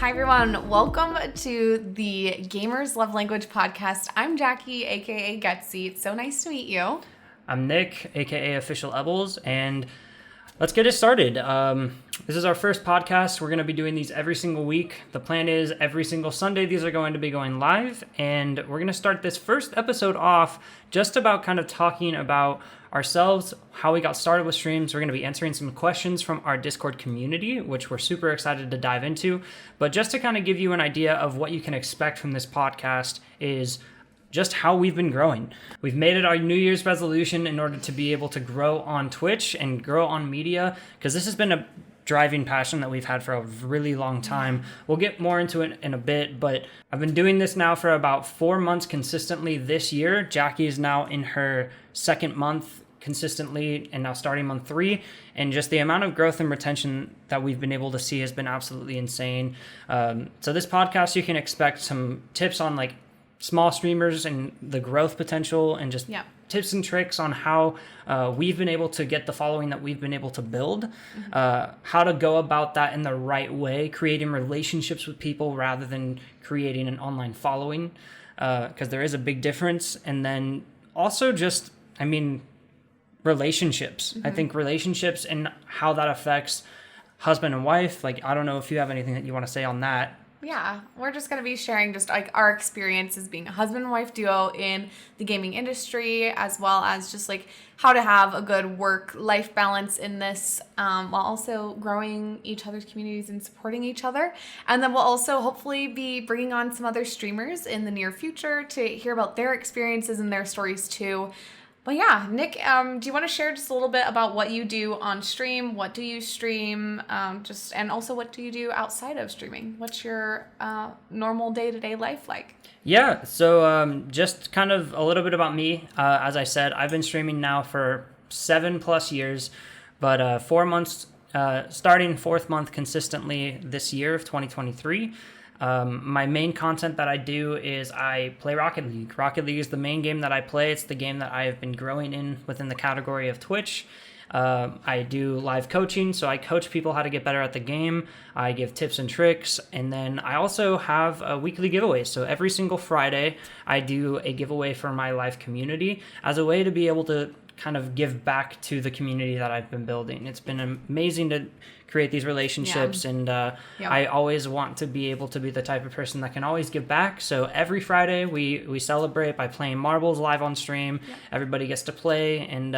Hi everyone, welcome to the Gamers Love Language podcast. I'm Jackie, aka Getzzzy. It's so nice to meet you. I'm Nick, aka Official EBELS, and let's get it started. This is our first podcast. We're going to be doing these every single week. The plan is every single Sunday these are going to be going live, and we're going to start this first episode off just about kind of talking about ourselves, how we got started with streams. We're going to be answering some questions from our Discord community, which we're super excited to dive into. But just to kind of give you an idea of what you can expect from this podcast is just how we've been growing. We've made it our New Year's resolution in order to be able to grow on Twitch and grow on media, because this has been a driving passion that we've had for a really long time. We'll get more into it in a bit, but I've been doing this now for about 4 months consistently this year. Jackie is now in her second month consistently and now starting month 3, and just the amount of growth and retention that we've been able to see has been absolutely insane. So this podcast, you can expect some tips on like small streamers and the growth potential, and just tips and tricks on how we've been able to get the following that we've been able to build, how to go about that in the right way, creating relationships with people rather than creating an online following, because there is a big difference. And then also just, relationships. I think relationships and how that affects husband and wife. Like, I don't know if you have anything that you want to say on that. Yeah, we're just going to be sharing just like our experience as being a husband and wife duo in the gaming industry, as well as just like how to have a good work-life balance in this, while also growing each other's communities and supporting each other. And then we'll also hopefully be bringing on some other streamers in the near future to hear about their experiences and their stories too. But yeah, Nick, do you want to share just a little bit about what you do on stream? What do you stream? And also what do you do outside of streaming? What's your normal day-to-day life like? Yeah, so just kind of a little bit about me. As I said, I've been streaming now for 7+ years, but 4 months, starting 4th month consistently this year of 2023. My main content that I do is I play Rocket League. Rocket League is the main game that I play. It's the game that I have been growing in within the category of Twitch. I do live coaching, so I coach people how to get better at the game. I give tips and tricks, and then I also have a weekly giveaways. So every single Friday, I do a giveaway for my live community as a way to be able to kind of give back to the community that I've been building. It's been amazing to create these relationships, and I always want to be able to be the type of person that can always give back. So every Friday we celebrate by playing marbles live on stream. Everybody gets to play, and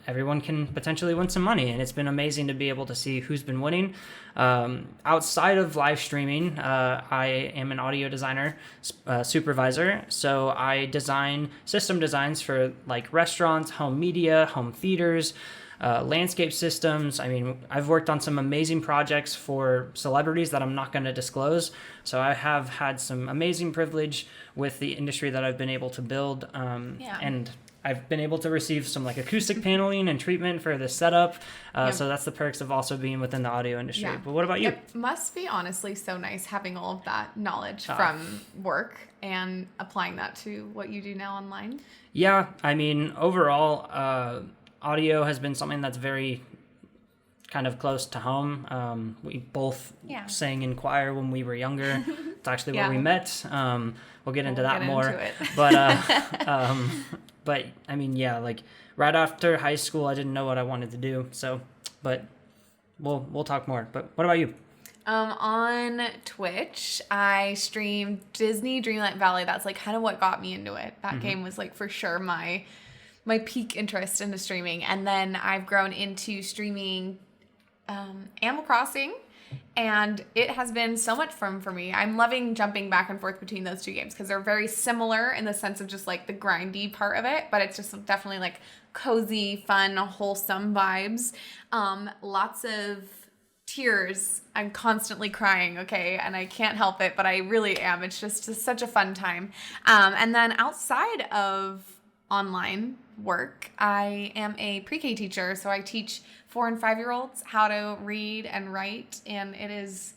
everyone can potentially win some money, and it's been amazing to be able to see who's been winning. Outside of live streaming, I am an audio designer supervisor, so I design system designs for like restaurants, home media, home theaters, landscape systems. I've worked on some amazing projects for celebrities that I'm not going to disclose. So I have had some amazing privilege with the industry that I've been able to build. And I've been able to receive some like acoustic paneling and treatment for this setup. So that's the perks of also being within the audio industry. But what about you? It must be honestly so nice having all of that knowledge from work and applying that to what you do now online. Yeah, overall, audio has been something that's very kind of close to home. We both sang in choir when we were younger. It's actually where we met. We'll get into that more. But like right after high school, I didn't know what I wanted to do. So, but we'll talk more. But what about you? On Twitch, I stream Disney Dreamlight Valley. That's like kind of what got me into it. That game was like for sure my peak interest into streaming. And then I've grown into streaming Animal Crossing, and it has been so much fun for me. I'm loving jumping back and forth between those two games because they're very similar in the sense of just like the grindy part of it, but it's just definitely like cozy, fun, wholesome vibes. Lots of tears. I'm constantly crying, okay, and I can't help it, but I really am. It's just such a fun time. And then outside of online work, I am a pre-K teacher, so I teach 4 and 5-year-olds how to read and write, and it is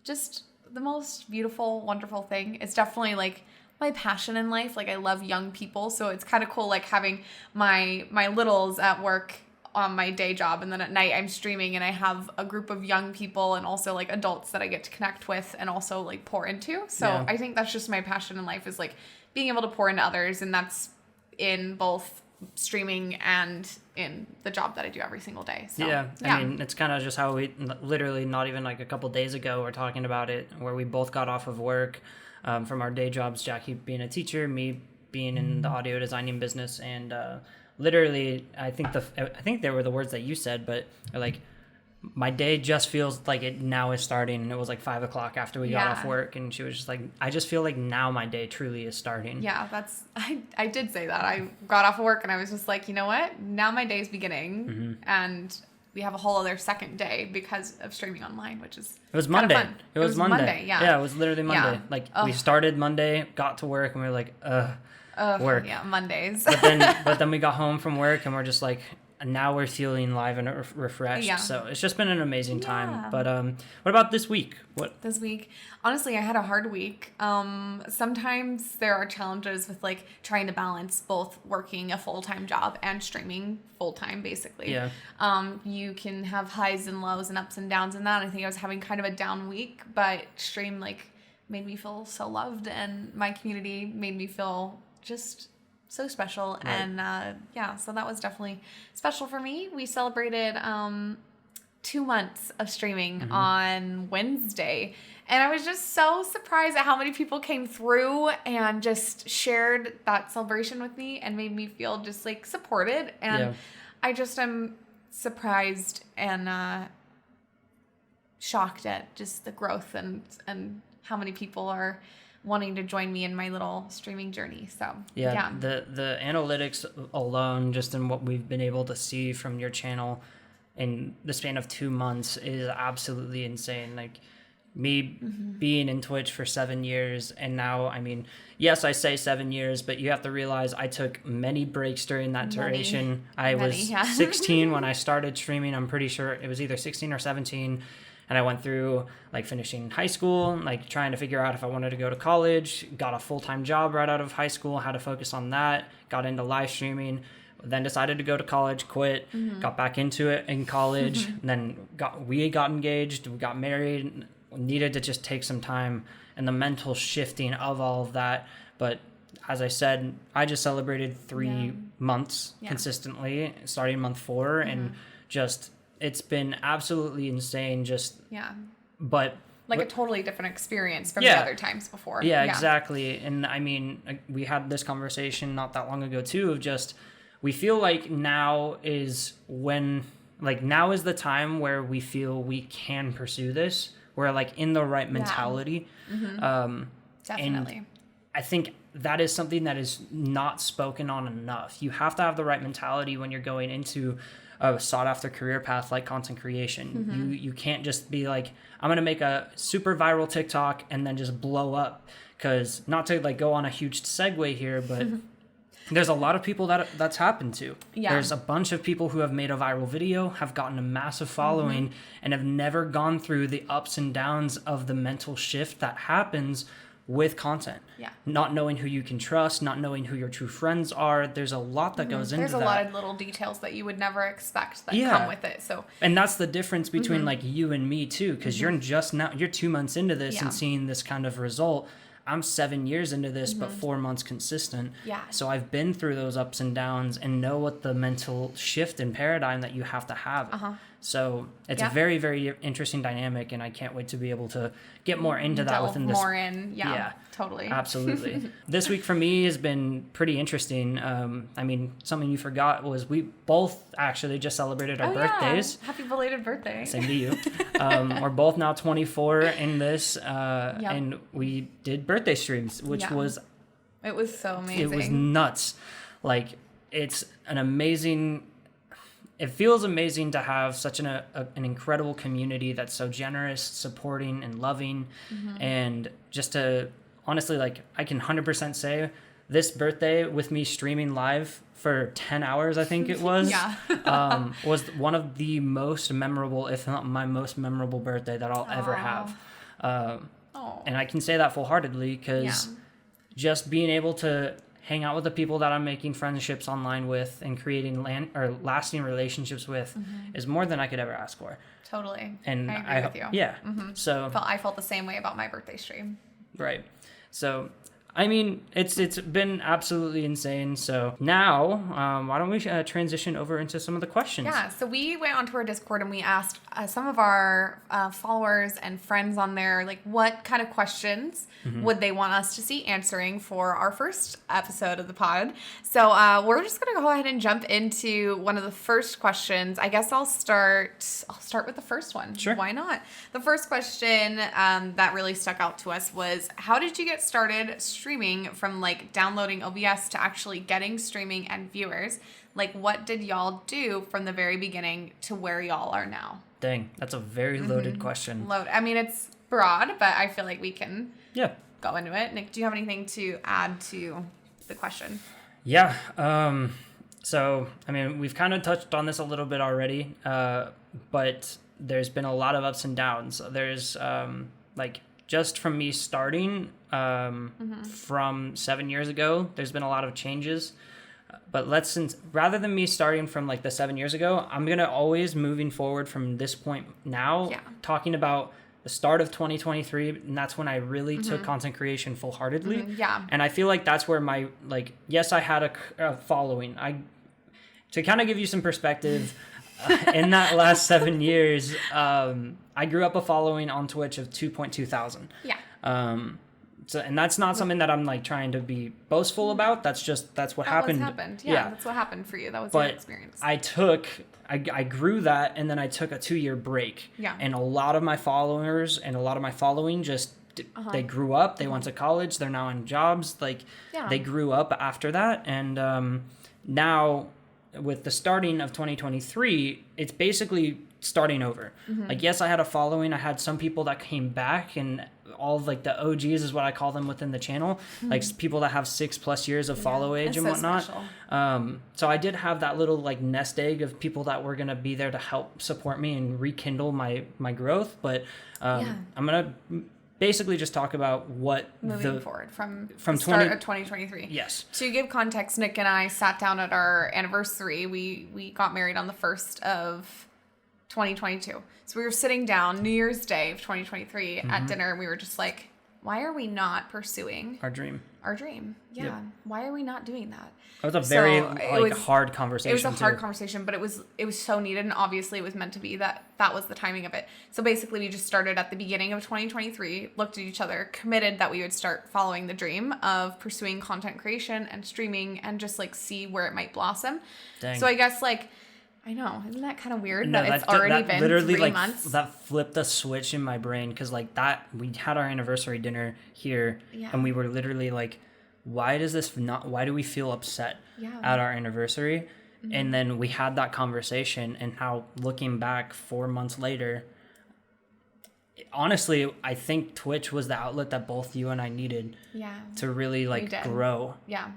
just the most beautiful, wonderful thing. It's definitely like my passion in life. Like I love young people, so it's kind of cool like having my littles at work on my day job, and then at night I'm streaming, and I have a group of young people and also like adults that I get to connect with and also like pour into. So Yeah. I think that's just my passion in life, is like being able to pour into others, and that's in both streaming and in the job that I do every single day. So Yeah, I mean, it's kind of just how we literally, not even like a couple days ago, we're talking about it, where we both got off of work from our day jobs, Jackie being a teacher, me being in the audio designing business, and literally, I think they were the words that you said, but like, my day just feels like it now is starting, and it was like 5 o'clock after we got off work, and she was just like, I just feel like now my day truly is starting. Yeah, I did say that. I got off of work and I was just like, you know what? Now my day's beginning, and we have a whole other second day because of streaming online, which is It was Monday. fun. It was Monday. Yeah. Yeah, it was literally Monday. Yeah. Like, we started Monday, got to work, and we were like, work. Yeah, Mondays. But then we got home from work, and we're just like, now we're feeling live and refreshed. Yeah. So it's just been an amazing time. Yeah. But what about this week? This week, honestly, I had a hard week. Sometimes there are challenges with like trying to balance both working a full-time job and streaming full-time, basically. Yeah. You can have highs and lows and ups and downs in that. I think I was having kind of a down week, but stream like made me feel so loved, and my community made me feel just so special. Right. And so that was definitely special for me. We celebrated 2 months of streaming on Wednesday, and I was just so surprised at how many people came through and just shared that celebration with me and made me feel just like supported. And I just am surprised and shocked at just the growth and how many people are wanting to join me in my little streaming journey. So yeah. The analytics alone, just in what we've been able to see from your channel in the span of 2 months, is absolutely insane. Like, me being in Twitch for 7 years, and now, I mean, yes, I say 7 years, but you have to realize I took many breaks during that duration. I was 16 when I started streaming. I'm pretty sure it was either 16 or 17. And I went through like finishing high school, like trying to figure out if I wanted to go to college, got a full-time job right out of high school, how to focus on that, got into live streaming, then decided to go to college, quit, got back into it in college, then we got engaged, we got married, needed to just take some time, and the mental shifting of all of that. But as I said, I just celebrated 3 months consistently, starting month 4, and just... it's been absolutely insane, but like a totally different experience from the other times before. Yeah, exactly. And I mean, we had this conversation not that long ago too, of just, we feel like now is the time where we feel we can pursue this. We're like in the right mentality. Definitely. And I think that is something that is not spoken on enough. You have to have the right mentality when you're going into a sought after career path like content creation. You can't just be like, I'm going to make a super viral TikTok and then just blow up. Because not to like go on a huge segue here, but there's a lot of people that's happened to. Yeah. There's a bunch of people who have made a viral video, have gotten a massive following, and have never gone through the ups and downs of the mental shift that happens with content. Yeah. Not knowing who you can trust, not knowing who your true friends are. There's a lot that goes into that. There's a lot of little details that you would never expect that come with it. So, and that's the difference between like you and me too, because you're 2 months into this and seeing this kind of result. I'm 7 years into this, but 4 months consistent. Yeah. So I've been through those ups and downs and know what the mental shift and paradigm that you have to have. So it's a very, very interesting dynamic, and I can't wait to be able to get more into that within this. Totally. Absolutely. This week for me has been pretty interesting. I mean, something you forgot was we both actually just celebrated our birthdays. Happy belated birthday. Same to you. We're both now 24 in this, and we did birthday streams, which was... It was so amazing. It was nuts. Like, it's an amazing... It feels amazing to have such an incredible community that's so generous, supporting, and loving. And just to, honestly, like, I can 100% say this birthday with me streaming live for 10 hours, I think it was, was one of the most memorable, if not my most memorable birthday that I'll ever have. And I can say that full-heartedly because just being able to hang out with the people that I'm making friendships online with and creating lasting relationships with is more than I could ever ask for. Totally. And I agree with you. Yeah. So I felt the same way about my birthday stream. right. So I mean, it's been absolutely insane. So now, why don't we transition over into some of the questions? Yeah, so we went onto our Discord and we asked some of our followers and friends on there, like, what kind of questions would they want us to see answering for our first episode of the pod. So we're just going to go ahead and jump into one of the first questions. I guess I'll start with the first one. Sure. Why not? The first question that really stuck out to us was, how did you get started streaming from like downloading OBS to actually getting streaming and viewers? Like, what did y'all do from the very beginning to where y'all are now? Dang, that's a very loaded question. I mean, it's broad, but I feel like we can go into it. Nick, do you have anything to add to the question? Yeah. So, I mean, we've kind of touched on this a little bit already, but there's been a lot of ups and downs. There's like just from me starting from 7 years ago, there's been a lot of changes. But rather than me starting from like the 7 years ago, I'm going to always moving forward from this point now, talking about the start of 2023. And that's when I really took content creation full-heartedly. Yeah. And I feel like that's where my, like, yes, I had a following. To kind of give you some perspective, in that last 7 years, I grew up a following on Twitch of 2.2 thousand. Yeah. So, and that's not something that I'm like trying to be boastful about. That's what happened. Yeah, that's what happened for you. That was your experience. I grew that, and then I took a 2-year break. Yeah. And a lot of my followers and a lot of my following just they grew up. They went to college. They're now in jobs. Like they grew up after that, and now with the starting of 2023, it's basically starting over. Like, yes, I had a following. I had some people that came back, and all of like the OGs is what I call them within the channel, like people that have 6+ years of follow age and whatnot. So I did have that little like nest egg of people that were going to be there to help support me and rekindle my growth. But I'm going to basically just talk about what moving forward from the start of 2023. Yes. To give context, Nick and I sat down at our anniversary. We got married on the 1st of 2022. So we were sitting down New Year's Day of 2023 at dinner, and we were just like, why are we not pursuing our dream? Yeah. Yep. Why are we not doing that? It was a very hard conversation. It was a hard conversation, but it was so needed, and obviously it was meant to be that was the timing of it. So basically we just started at the beginning of 2023, looked at each other, committed that we would start following the dream of pursuing content creation and streaming and just like see where it might blossom. Dang. So I guess like, I know, isn't that kind of weird that it's already been literally 3 months? That flipped a switch in my brain, because like that, we had our anniversary dinner here, and we were literally like, why do we feel upset at our anniversary? And then we had that conversation, and how looking back 4 months later, honestly, I think Twitch was the outlet that both you and I needed to really like grow. Yeah.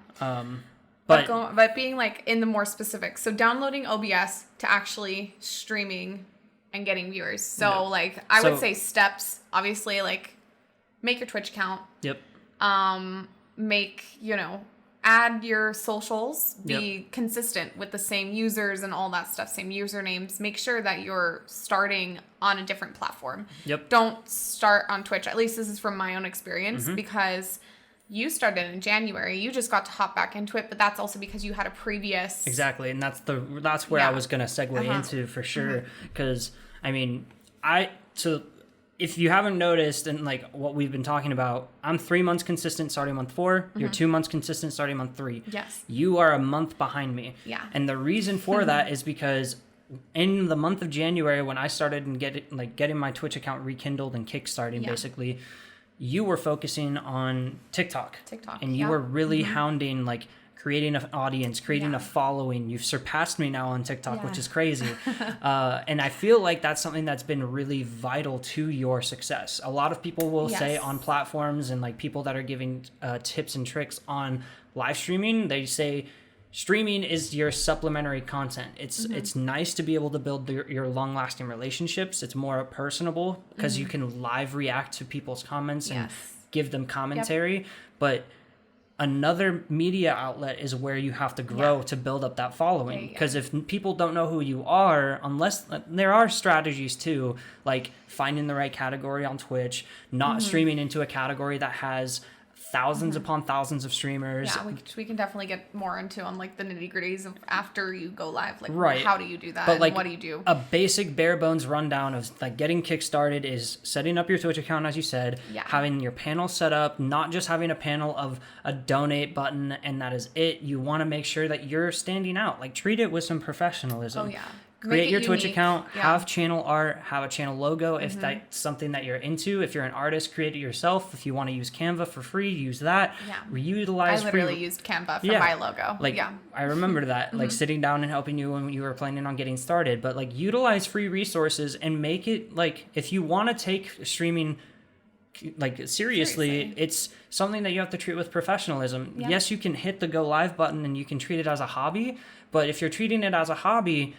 But being like in the more specific, so downloading OBS to actually streaming and getting viewers. So like I would say steps, obviously, like make your Twitch account. Yep. Add your socials, be consistent with the same users and all that stuff, same usernames. Make sure that you're starting on a different platform. Yep. Don't start on Twitch. At least this is from my own experience, because you started in January. You just got to hop back into it, but that's also because you had a previous... Exactly, and that's where I was going to segue into for sure, because, I mean, so if you haven't noticed, and like what we've been talking about, I'm 3 months consistent starting month 4, you're 2 months consistent starting month 3. Yes. You are a month behind me. Yeah. And the reason for that is because in the month of January, when I started and getting my Twitch account rekindled and kickstarting, basically, you were focusing on TikTok. And you were really hounding, like, creating an audience, creating a following. You've surpassed me now on TikTok, which is crazy. And I feel like that's something that's been really vital to your success. A lot of people will say on platforms, and like people that are giving tips and tricks on live streaming, they say streaming is your supplementary content. It's nice to be able to build your long-lasting relationships. It's more personable because you can live react to people's comments and give them commentary. But another media outlet is where you have to grow to build up that following. Because if people don't know who you are, unless there are strategies too, like finding the right category on Twitch, not streaming into a category that has thousands upon thousands of streamers. Yeah, which we can definitely get more into on like the nitty gritties of after you go live. Like, right. How do you do that? But and like, what do you do? A basic bare bones rundown of like getting kickstarted is setting up your Twitch account, as you said, having your panel set up, not just having a panel of a donate button and that is it. You want to make sure that you're standing out. Like, treat it with some professionalism. Oh, yeah. Create your Twitch account, have channel art, have a channel logo if that's something that you're into. If you're an artist, create it yourself. If you want to use Canva for free, use that. Yeah. Reutilize. I literally used Canva for my logo. Like, I remember that, like sitting down and helping you when you were planning on getting started. But like, utilize free resources and make it like, if you want to take streaming like seriously, it's something that you have to treat with professionalism. Yes, you can hit the go live button and you can treat it as a hobby. But if you're treating it as a hobby,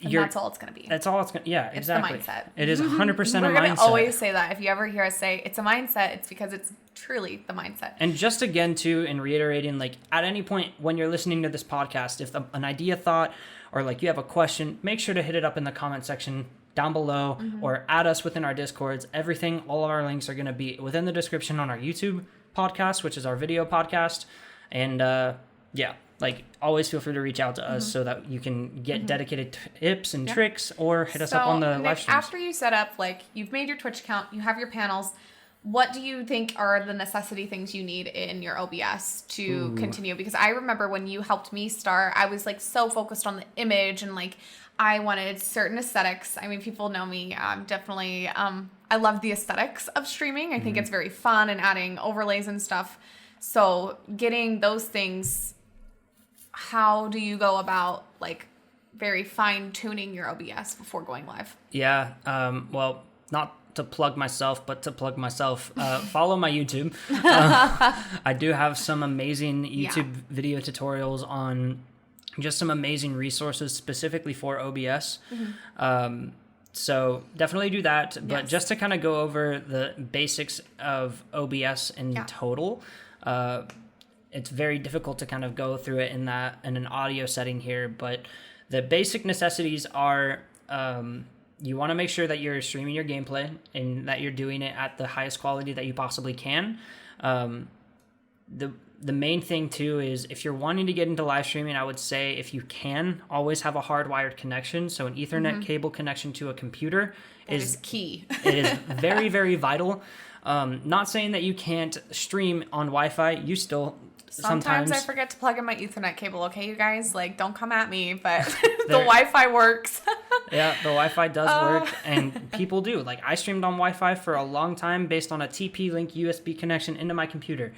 that's all it's going to be. That's all it's going to be. Yeah, exactly. It's the mindset. It is 100% a mindset. We're going to always say that. If you ever hear us say it's a mindset, it's because it's truly the mindset. And just again, too, and reiterating, like at any point when you're listening to this podcast, if an idea, thought, or like you have a question, make sure to hit it up in the comment section down below or add us within our Discords. Everything, all of our links are going to be within the description on our YouTube podcast, which is our video podcast. And like always feel free to reach out to us so that you can get dedicated tips and tricks or hit us up on the live streams. After you set up, like you've made your Twitch account, you have your panels, what do you think are the necessity things you need in your OBS to continue? Because I remember when you helped me start, I was like so focused on the image and like I wanted certain aesthetics. I mean, people know me. Definitely, I love the aesthetics of streaming. I think it's very fun and adding overlays and stuff. So getting those things, how do you go about like very fine tuning your OBS before going live? Yeah. Well, not to plug myself, but to plug myself, follow my YouTube. I do have some amazing YouTube video tutorials on just some amazing resources specifically for OBS. So definitely do that. But just to kind of go over the basics of OBS in total, it's very difficult to kind of go through it in an audio setting here, but the basic necessities are you want to make sure that you're streaming your gameplay and that you're doing it at the highest quality that you possibly can. The main thing too is if you're wanting to get into live streaming, I would say if you can, always have a hardwired connection. So an Ethernet cable connection to a computer is key. It is very, very vital. Not saying that you can't stream on Wi-Fi. You still sometimes I forget to plug in my Ethernet cable. Okay, you guys, like don't come at me, but the Wi-Fi works. Yeah, the Wi-Fi does work, and people do. Like I streamed on Wi-Fi for a long time based on a TP-Link USB connection into my computer.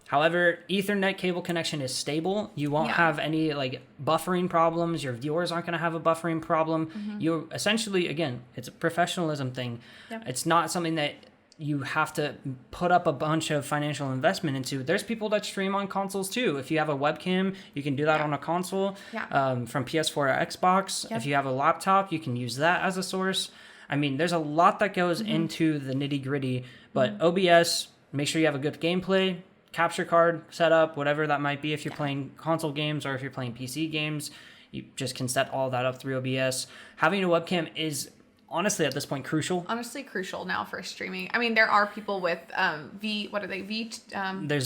However, Ethernet cable connection is stable. You won't have any like buffering problems. Your viewers aren't going to have a buffering problem. You essentially, again, it's a professionalism thing. It's not something that you have to put up a bunch of financial investment into. There's people that stream on consoles too. If you have a webcam, you can do that on a console from PS4 or Xbox. If you have a laptop, you can use that as a source. I mean, there's a lot that goes into the nitty gritty, but OBS, make sure you have a good gameplay, capture card setup, whatever that might be. If you're playing console games or if you're playing PC games, you just can set all that up through OBS. Having a webcam is honestly at this point crucial. Honestly crucial now for streaming. I mean, there are people with there's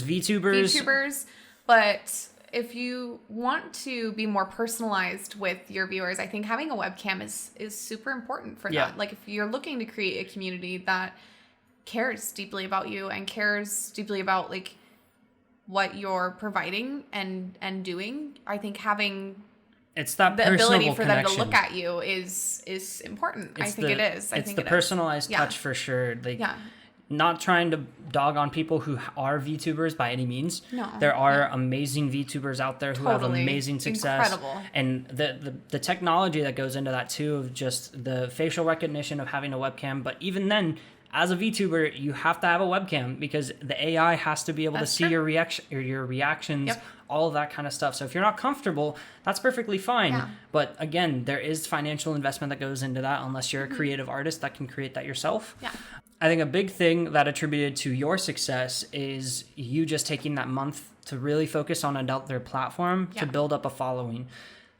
VTubers, but if you want to be more personalized with your viewers, I think having a webcam is super important for that. Like if you're looking to create a community that cares deeply about you and cares deeply about like what you're providing and doing, I think having it's that the ability for connection. Them to look at you is important. I think it is. It's the personalized touch for sure. Like, not trying to dog on people who are VTubers by any means. No. There are amazing VTubers out there who have amazing success. Incredible. And the technology that goes into that too, of just the facial recognition of having a webcam. But even then, as a VTuber, you have to have a webcam because the AI has to be able to see your reactions all of that kind of stuff. So if you're not comfortable, that's perfectly fine. Yeah. But again, there is financial investment that goes into that unless you're a creative artist that can create that yourself. Yeah. I think a big thing that attributed to your success is you just taking that month to really focus on another platform to build up a following.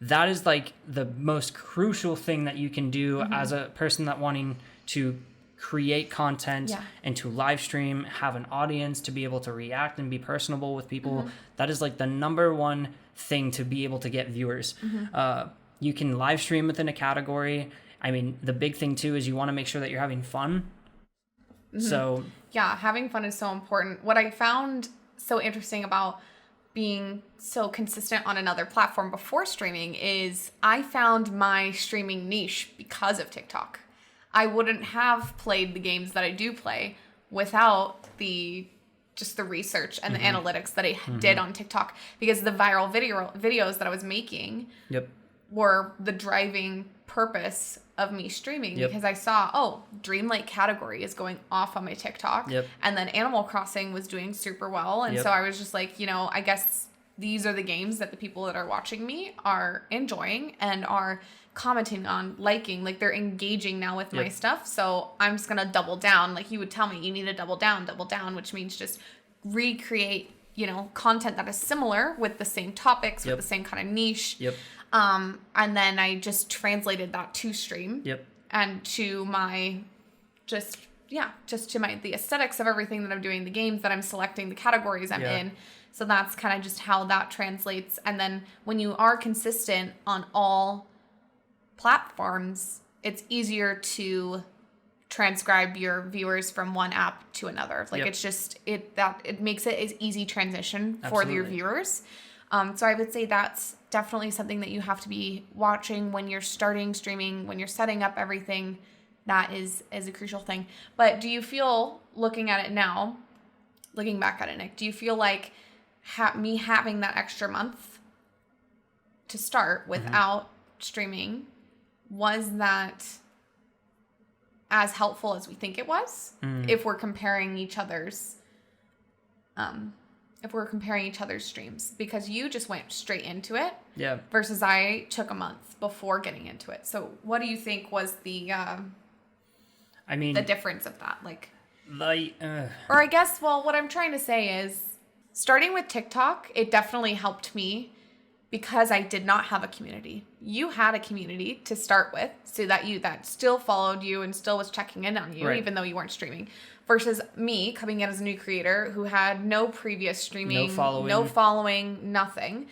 That is like the most crucial thing that you can do as a person that wanting to create content and to live stream, have an audience, to be able to react and be personable with people. That is like the number one thing to be able to get viewers. You can live stream within a category. I mean, the big thing too is you want to make sure that you're having fun. So yeah, having fun is so important. What I found so interesting about being so consistent on another platform before streaming is I found my streaming niche because of TikTok. I wouldn't have played the games that I do play without the research and the analytics that I did on TikTok, because the viral videos that I was making were the driving purpose of me streaming, because I saw, Dreamlight category is going off on my TikTok, and then Animal Crossing was doing super well, and so I was just like, I guess these are the games that the people that are watching me are enjoying and are commenting on, liking, like they're engaging now with my stuff, so I'm just gonna double down. Like you would tell me, you need to double down, which means just recreate, content that is similar with the same topics, with the same kind of niche. And then I just translated that to stream and to my the aesthetics of everything that I'm doing, the games that I'm selecting, the categories I'm in. So that's kind of just how that translates. And then when you are consistent on all platforms, it's easier to transcribe your viewers from one app to another. Like it's just, it makes it as easy transition for your viewers. So I would say that's definitely something that you have to be watching when you're starting streaming, when you're setting up everything. That is a crucial thing. But do you feel, looking at it now, looking back at it, Nick, do you feel like me having that extra month to start without streaming, was that as helpful as we think it was? If we're comparing each other's streams, because you just went straight into it versus I took a month before getting into it. So what do you think was the difference of that? Or I guess, what I'm trying to say is, starting with TikTok, it definitely helped me because I did not have a community. You had a community to start with, so that still followed you and still was checking in on you, even though you weren't streaming. Versus me coming in as a new creator who had no previous streaming, no following, nothing.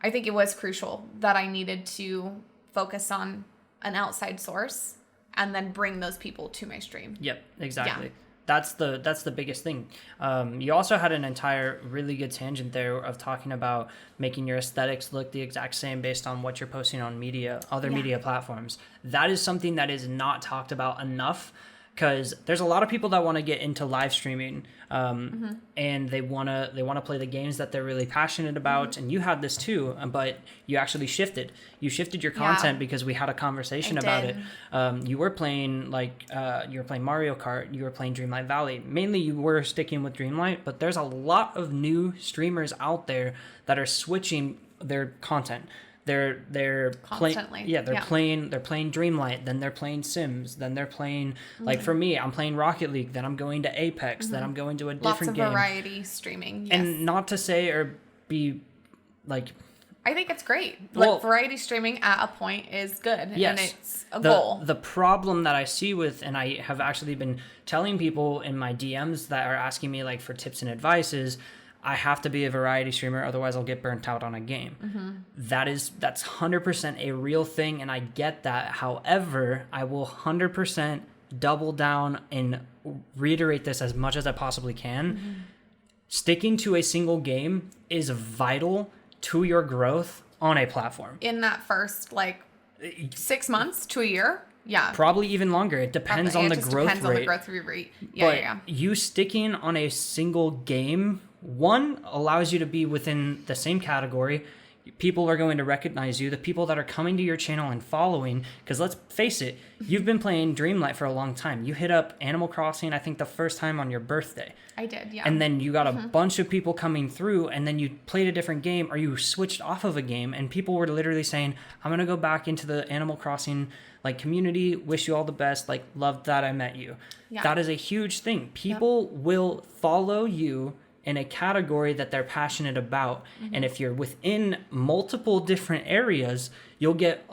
I think it was crucial that I needed to focus on an outside source and then bring those people to my stream. Yep, exactly. Yeah. That's the biggest thing. You also had an entire really good tangent there of talking about making your aesthetics look the exact same based on what you're posting on other media platforms. That is something that is not talked about enough, because there's a lot of people that want to get into live streaming, and they want to play the games that they're really passionate about. And you had this too, but you actually shifted. You shifted your content because we had a conversation about it. You were playing Mario Kart. You were playing Dreamlight Valley. Mainly, you were sticking with Dreamlight, but there's a lot of new streamers out there that are switching their content. They're constantly playing Dreamlight, then they're playing Sims, then they're playing for me, I'm playing Rocket League, then I'm going to Apex, then I'm going to a different game. Lots of variety streaming. And not to say or be like, I think it's great. Variety streaming at a point is good, and it's a goal. The problem that I see with, and I have actually been telling people in my DMs that are asking me for tips and advice, is I have to be a variety streamer, otherwise I'll get burnt out on a game. That's 100% a real thing, and I get that. However, I will 100% double down and reiterate this as much as I possibly can. Sticking to a single game is vital to your growth on a platform. In that first 6 months to a year. Yeah. Probably even longer. It depends on the growth rate. On the growth rate. Yeah. You sticking on a single game, one, allows you to be within the same category, people are going to recognize you. The people that are coming to your channel and following, because let's face it, you've been playing Dreamlight for a long time. You hit up Animal Crossing, I think the first time on your birthday. I did, yeah. And then you got a bunch of people coming through, and then you played a different game, or you switched off of a game, and people were literally saying, I'm going to go back into the Animal Crossing like community, wish you all the best, like loved that I met you. Yeah. That is a huge thing. People will follow you in a category that they're passionate about, and if you're within multiple different areas, you'll get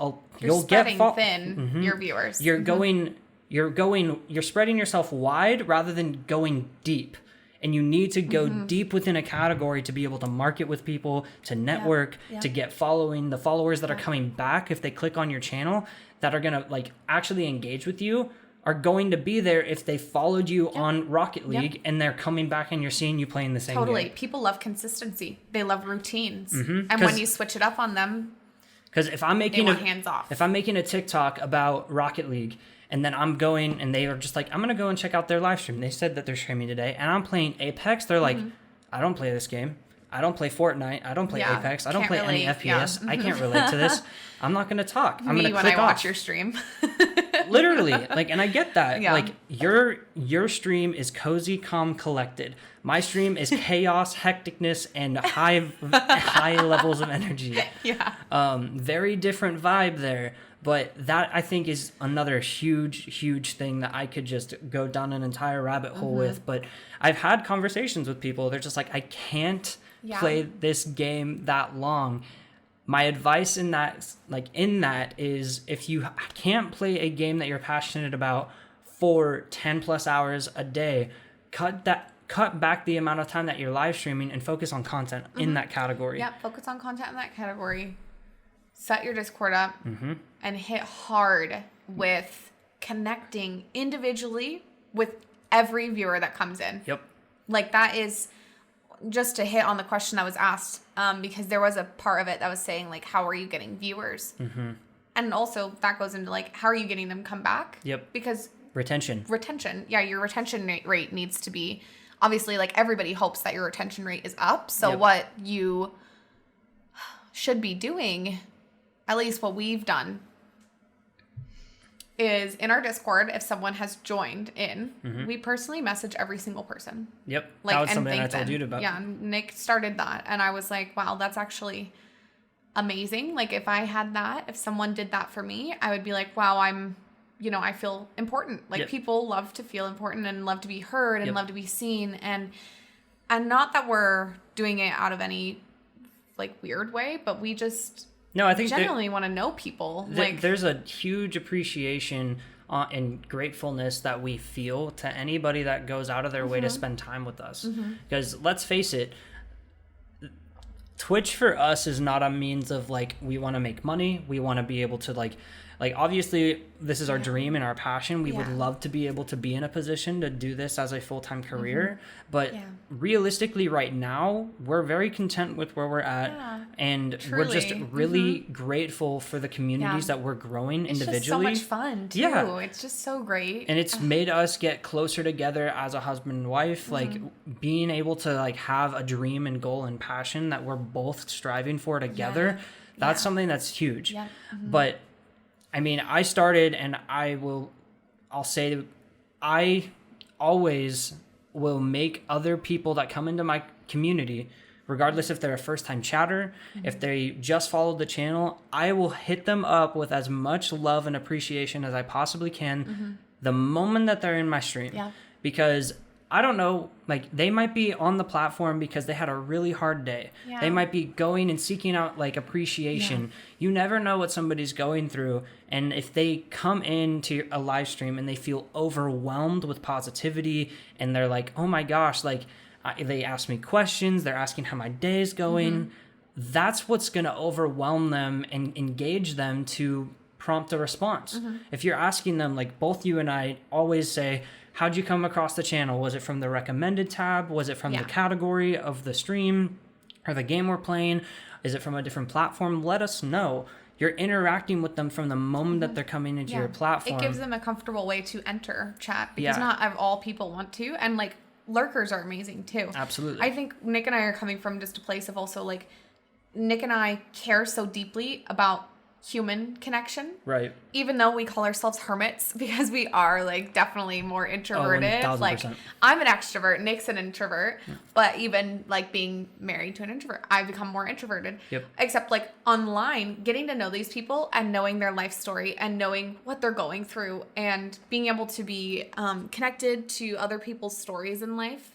you're spreading thin your viewers. You're spreading yourself wide rather than going deep, and you need to go deep within a category to be able to market with people, to network, to get the followers that are coming back if they click on your channel, that are gonna like actually engage with you, are going to be there if they followed you on Rocket League and they're coming back and you're seeing you playing the same game. People love consistency. They love routines. And when you switch it up on them, because if I'm making hands off. If I'm making a TikTok about Rocket League and then I'm going and they are just like, I'm going to go and check out their live stream. They said that they're streaming today and I'm playing Apex. They're like, I don't play this game. I don't play Fortnite. I don't play Apex. I don't play any FPS. I can't relate to this. I'm not going to talk. I'm going to click off. When I watch your stream. Literally, like, and I get that. Yeah. Like, your stream is cozy, calm, collected. My stream is chaos, hecticness, and high levels of energy. Yeah. Very different vibe there. But that, I think, is another huge thing that I could just go down an entire rabbit hole with. But I've had conversations with people. They're just like, I can't play this game that long. My advice in that is, if you can't play a game that you're passionate about for 10 plus hours a day, cut back the amount of time that you're live streaming and focus on content in that category. Yeah, focus on content in that category. Set your Discord up and hit hard with connecting individually with every viewer that comes in. Yep. Like, that is just to hit on the question that was asked, because there was a part of it that was saying, like, how are you getting viewers? And also that goes into, like, how are you getting them come back? Yep. Because retention. Yeah, your retention rate needs to be, obviously, like, everybody hopes that your retention rate is up. So what you should be doing, at least what we've done, is in our Discord, if someone has joined in, we personally message every single person. Yep. Like, that was and something I thank told them. you about. Yeah, Nick started that. And I was like, wow, that's actually amazing. Like, if I had that, if someone did that for me, I would be like, wow, I feel important. Like, people love to feel important and love to be heard and love to be seen. And not that we're doing it out of any, like, weird way, but we just... No, I think genuinely want to know people. There's a huge appreciation and gratefulness that we feel to anybody that goes out of their way to spend time with us. Because let's face it, Twitch for us is not a means of, like, we want to make money. We want to be able to, like obviously this is our dream and our passion. We would love to be able to be in a position to do this as a full-time career. But realistically right now, we're very content with where we're at. And truly. We're just really grateful for the communities that we're growing individually. It's just so much fun too. Yeah. It's just so great. And it's made us get closer together as a husband and wife, like being able to, like, have a dream and goal and passion that we're both striving for together. That's something that's huge. Yeah. But I mean, I started, and I'll say that I always will make other people that come into my community, regardless if they're a first-time chatter, if they just followed the channel, I will hit them up with as much love and appreciation as I possibly can the moment that they're in my stream. Yeah. Because I don't know, like, they might be on the platform because they had a really hard day. Yeah. They might be going and seeking out, like, appreciation. Yeah. You never know what somebody's going through. And if they come into a live stream and they feel overwhelmed with positivity and they're like, oh my gosh, like, they ask me questions, they're asking how my day is going, that's what's going to overwhelm them and engage them to prompt a response. If you're asking them, like, both you and I always say, how'd you come across the channel? Was it from the recommended tab? Was it from the category of the stream or the game we're playing? Is it from a different platform? Let us know. You're interacting with them from the moment that they're coming into your platform. It gives them a comfortable way to enter chat because not all people want to. And, like, lurkers are amazing too. Absolutely. I think Nick and I are coming from just a place of also, like, Nick and I care so deeply about human connection. Right. Even though we call ourselves hermits, because we are like definitely more introverted. 1000%. Like I'm an extrovert, Nick's an introvert, but even like being married to an introvert, I've become more introverted. Yep. Except like online, getting to know these people and knowing their life story and knowing what they're going through and being able to be connected to other people's stories in life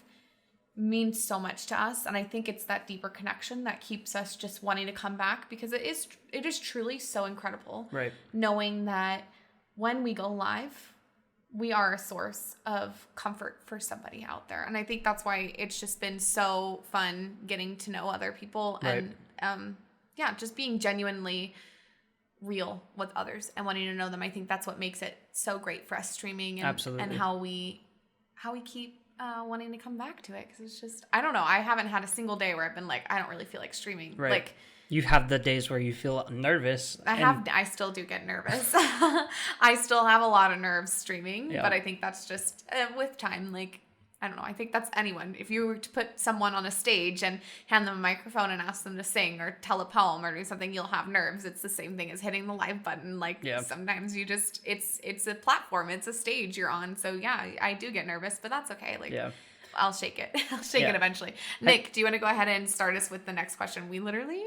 means so much to us. And I think it's that deeper connection that keeps us just wanting to come back, because it is truly so incredible. Right. Knowing that when we go live, we are a source of comfort for somebody out there. And I think that's why it's just been so fun getting to know other people and just being genuinely real with others and wanting to know them. I think that's what makes it so great for us streaming and, Absolutely. and how we keep wanting to come back to it, because it's just, I don't know, I haven't had a single day where I've been like, I don't really feel like streaming. Right. Like you have the days where you feel nervous. I still do get nervous. I still have a lot of nerves streaming, but I think that's just with time. Like, I don't know. I think that's anyone. If you were to put someone on a stage and hand them a microphone and ask them to sing or tell a poem or do something, you'll have nerves. It's the same thing as hitting the live button. Like sometimes you just, it's a platform, it's a stage you're on. So yeah, I do get nervous, but that's okay. Like I'll shake it. I'll shake it eventually. Nick, do you want to go ahead and start us with the next question? We literally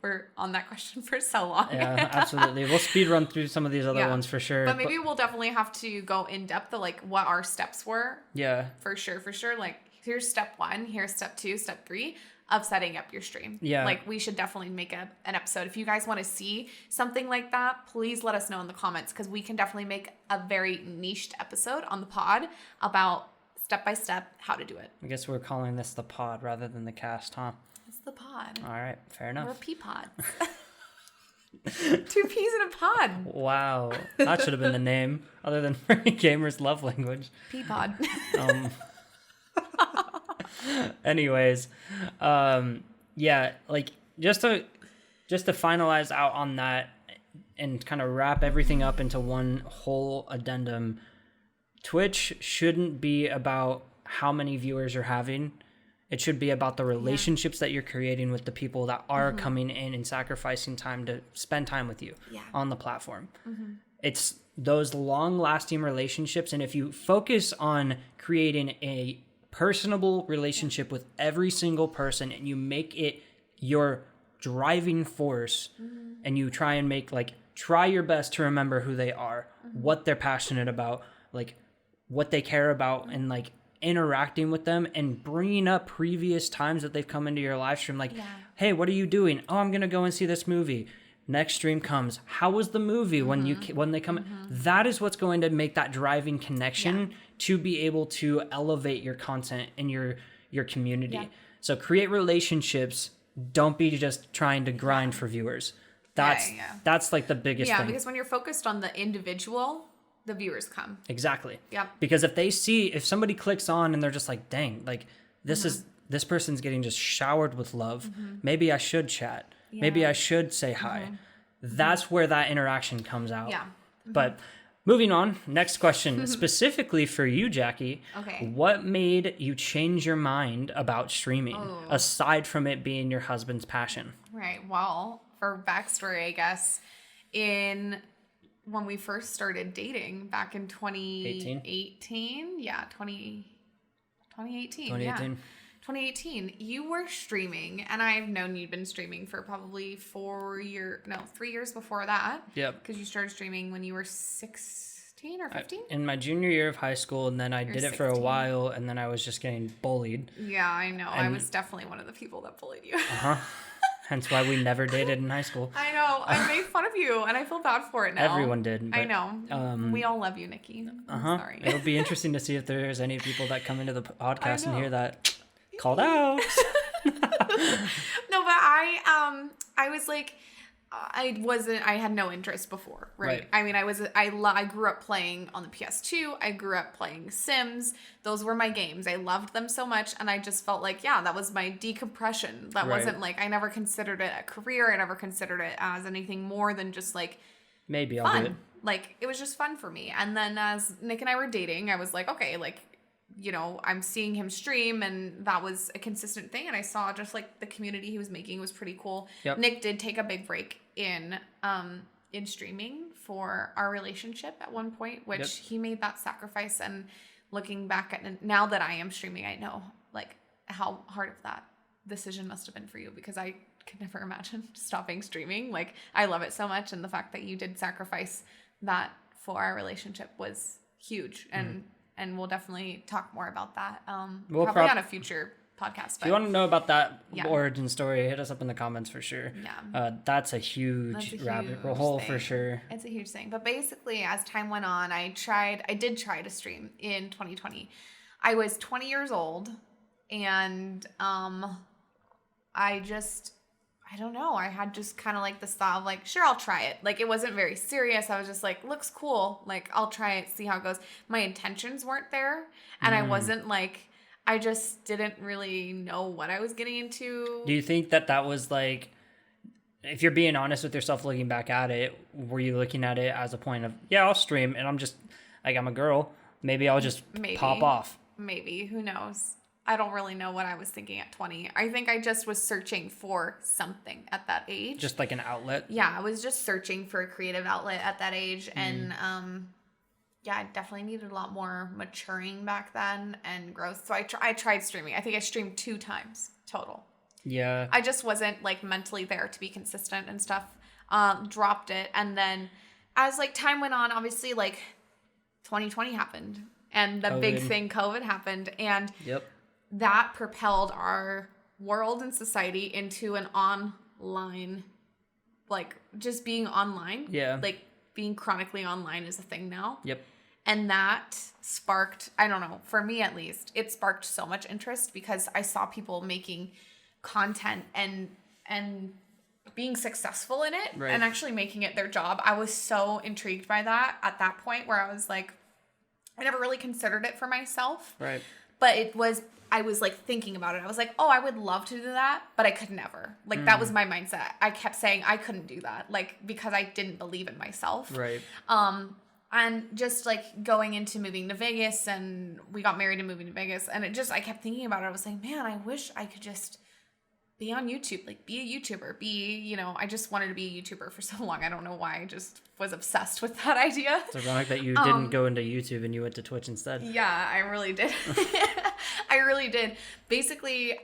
were on that question for so long. Yeah, absolutely. We'll speed run through some of these other ones for sure. But maybe we'll definitely have to go in depth of like what our steps were. Yeah. For sure. Like here's step 1, here's step 2, step 3 of setting up your stream. Yeah. Like we should definitely make an episode. If you guys want to see something like that, please let us know in the comments, because we can definitely make a very niched episode on the pod about step by step how to do it. I guess we're calling this the pod rather than the cast, huh? It's the pod. All right, fair enough. We're pea pods. 2 peas in a pod. Wow, that should have been the name, other than gamers' love language. Pea pod. Anyways, like just to finalize out on that and kind of wrap everything up into one whole addendum. Twitch shouldn't be about how many viewers you're having. It should be about the relationships that you're creating with the people that are coming in and sacrificing time to spend time with you on the platform. It's those long-lasting relationships. And if you focus on creating a personable relationship with every single person and you make it your driving force and you try and try your best to remember who they are, what they're passionate about, like what they care about, and like interacting with them and bringing up previous times that they've come into your live stream. Like, hey, what are you doing? Oh, I'm going to go and see this movie. Next stream comes. How was the movie when they come? That is what's going to make that driving connection to be able to elevate your content and your community. Yeah. So create relationships. Don't be just trying to grind for viewers. That's like the biggest thing. Yeah, because when you're focused on the individual, the viewers come. Exactly. Yeah. Because if somebody clicks on and they're just like, dang, like this person's getting just showered with love. Maybe I should chat. Yeah. Maybe I should say hi. That's where that interaction comes out. Yeah. But moving on, next question, specifically for you, Jackie. Okay. What made you change your mind about streaming, aside from it being your husband's passion? Right. Well, for backstory, I guess, when we first started dating back in 2018. Yeah, 2018. 2018. Yeah. 2018, you were streaming, and I've known you'd been streaming for probably 3 years before that. Yep. Because you started streaming when you were 16 or 15? In my junior year of high school, and then I did it for a while, and then I was just getting bullied. Yeah, I know. I was definitely one of the people that bullied you. Hence why we never dated in high school. I know. I made fun of you, and I feel bad for it now. Everyone did. But, I know. We all love you, Nikki. I'm sorry. It'll be interesting to see if there's any people that come into the podcast and hear that called out. No, but I was like, I had no interest before, right? I mean, I grew up playing on the PS2. I grew up playing Sims. Those were my games. I loved them so much. And I just felt like, that was my decompression. That wasn't like, I never considered it a career. I never considered it as anything more than just like, maybe fun. I'll do it. Like, it was just fun for me. And then as Nick and I were dating, I was like, okay, like, I'm seeing him stream, and that was a consistent thing. And I saw just like the community he was making was pretty cool. Yep. Nick did take a big break in streaming for our relationship at one point, which he made that sacrifice. And looking back at it, now that I am streaming, I know like how hard of that decision must have been for you, because I could never imagine stopping streaming. Like, I love it so much, and the fact that you did sacrifice that for our relationship was huge. And we'll definitely talk more about that. Probably on a future podcast. If you want to know about that origin story, hit us up in the comments for sure. Yeah. That's a huge rabbit hole for sure. It's a huge thing. But basically, as time went on, I did try to stream in 2020. I was 20 years old, and I don't know. I had just kind of like this thought of like, sure, I'll try it. Like, it wasn't very serious. I was just like, looks cool. Like, I'll try it, see how it goes. My intentions weren't there. And I wasn't like, I just didn't really know what I was getting into. Do you think that was like, if you're being honest with yourself looking back at it, were you looking at it as a point of, yeah, I'll stream and I'm just, like, I'm a girl. Maybe I'll just pop off. Maybe. Who knows? I don't really know what I was thinking at 20. I think I just was searching for something at that age. Just like an outlet? Yeah, I was just searching for a creative outlet at that age. And I definitely needed a lot more maturing back then and growth. So I tried streaming. I think I streamed 2 times total. Yeah. I just wasn't like mentally there to be consistent and stuff. Dropped it. And then as like time went on, obviously like 2020 happened. And the big thing, COVID, happened. And that propelled our world and society into an online, like, just being online. Yeah. Like, being chronically online is a thing now. Yep. And that sparked, I don't know, for me at least, it sparked so much interest because I saw people making content and being successful in it and actually making it their job. I was so intrigued by that at that point where I was like, I never really considered it for myself. Right. But I was like thinking about it. I was like, oh, I would love to do that, but I could never. Like, that was my mindset. I kept saying I couldn't do that, like, because I didn't believe in myself. Right. And just like going into moving to Vegas, and we got married and moving to Vegas, and I kept thinking about it. I was like, man, I wish I could just be on YouTube, like be a YouTuber, I just wanted to be a YouTuber for so long. I don't know why. I just was obsessed with that idea. It's ironic that you didn't go into YouTube and you went to Twitch instead. Yeah, I really did. I really did. Basically,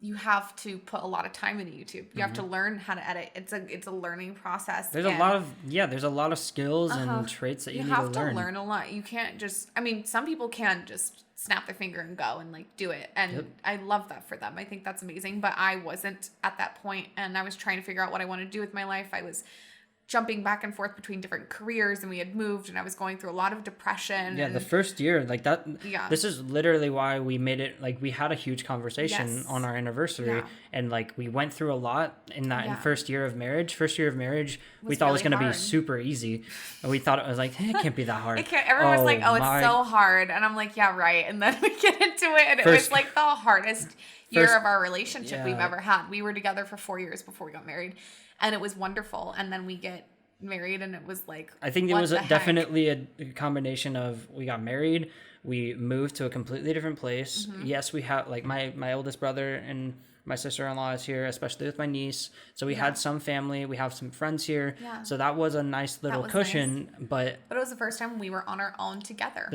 you have to put a lot of time into YouTube. You have to learn how to edit. It's a learning process. There's a lot of skills and traits that you need to learn. You have to learn a lot. You can't just, some people can just snap their finger and go and like do it. And I love that for them. I think that's amazing. But I wasn't at that point, and I was trying to figure out what I wanted to do with my life. I was jumping back and forth between different careers, and we had moved, and I was going through a lot of depression. Yeah, the first year, like that. Yeah. This is literally why we made it. Like, we had a huge conversation on our anniversary, and like we went through a lot in that in first year of marriage. First year of marriage, we thought it was going to be super easy, and we thought it was like, it can't be that hard. Everyone was like, oh, it's so hard, and I'm like, yeah, right. And then we get into it, and it was like the hardest year of our relationship we've ever had. We were together for 4 years before we got married. And it was wonderful. And then we get married, and it was like, I think it was definitely a combination of, we got married, we moved to a completely different place. Yes, we have, like, my oldest brother and my sister-in-law is here, especially with my niece. So we had some family, we have some friends here. Yeah. So that was a nice little cushion. Nice. But it was the first time we were on our own together.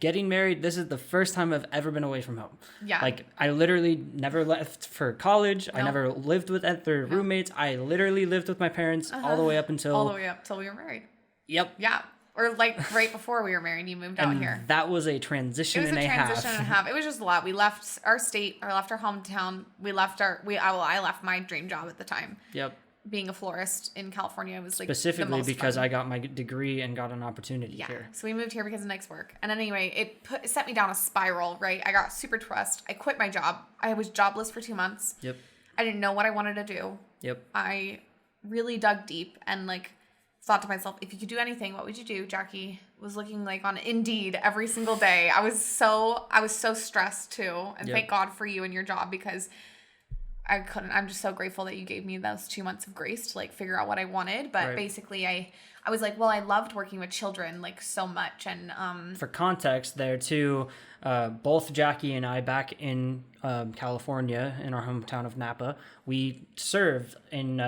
Getting married, this is the first time I've ever been away from home. Yeah. Like, I literally never left for college. Nope. I never lived with other roommates. I literally lived with my parents all the way up until we were married. Yep. Yeah. Or like right before we were married, you moved out here. That was a transition and a half. It was just a lot. We left our state, or left our hometown. I left my dream job at the time. Yep. Being a florist in California was like specifically because fun. I got my degree and got an opportunity here. So we moved here because of Nick's work. And anyway, it set me down a spiral, right? I got super depressed. I quit my job. I was jobless for 2 months. Yep. I didn't know what I wanted to do. Yep. I really dug deep and like thought to myself, if you could do anything, what would you do, Jackie? Was looking like on Indeed every single day. I was so stressed too. And thank God for you and your job, because I'm just so grateful that you gave me those 2 months of grace to like figure out what I wanted. But basically I was like, well, I loved working with children like so much. And for context there too, both Jackie and I back in California in our hometown of Napa, we served in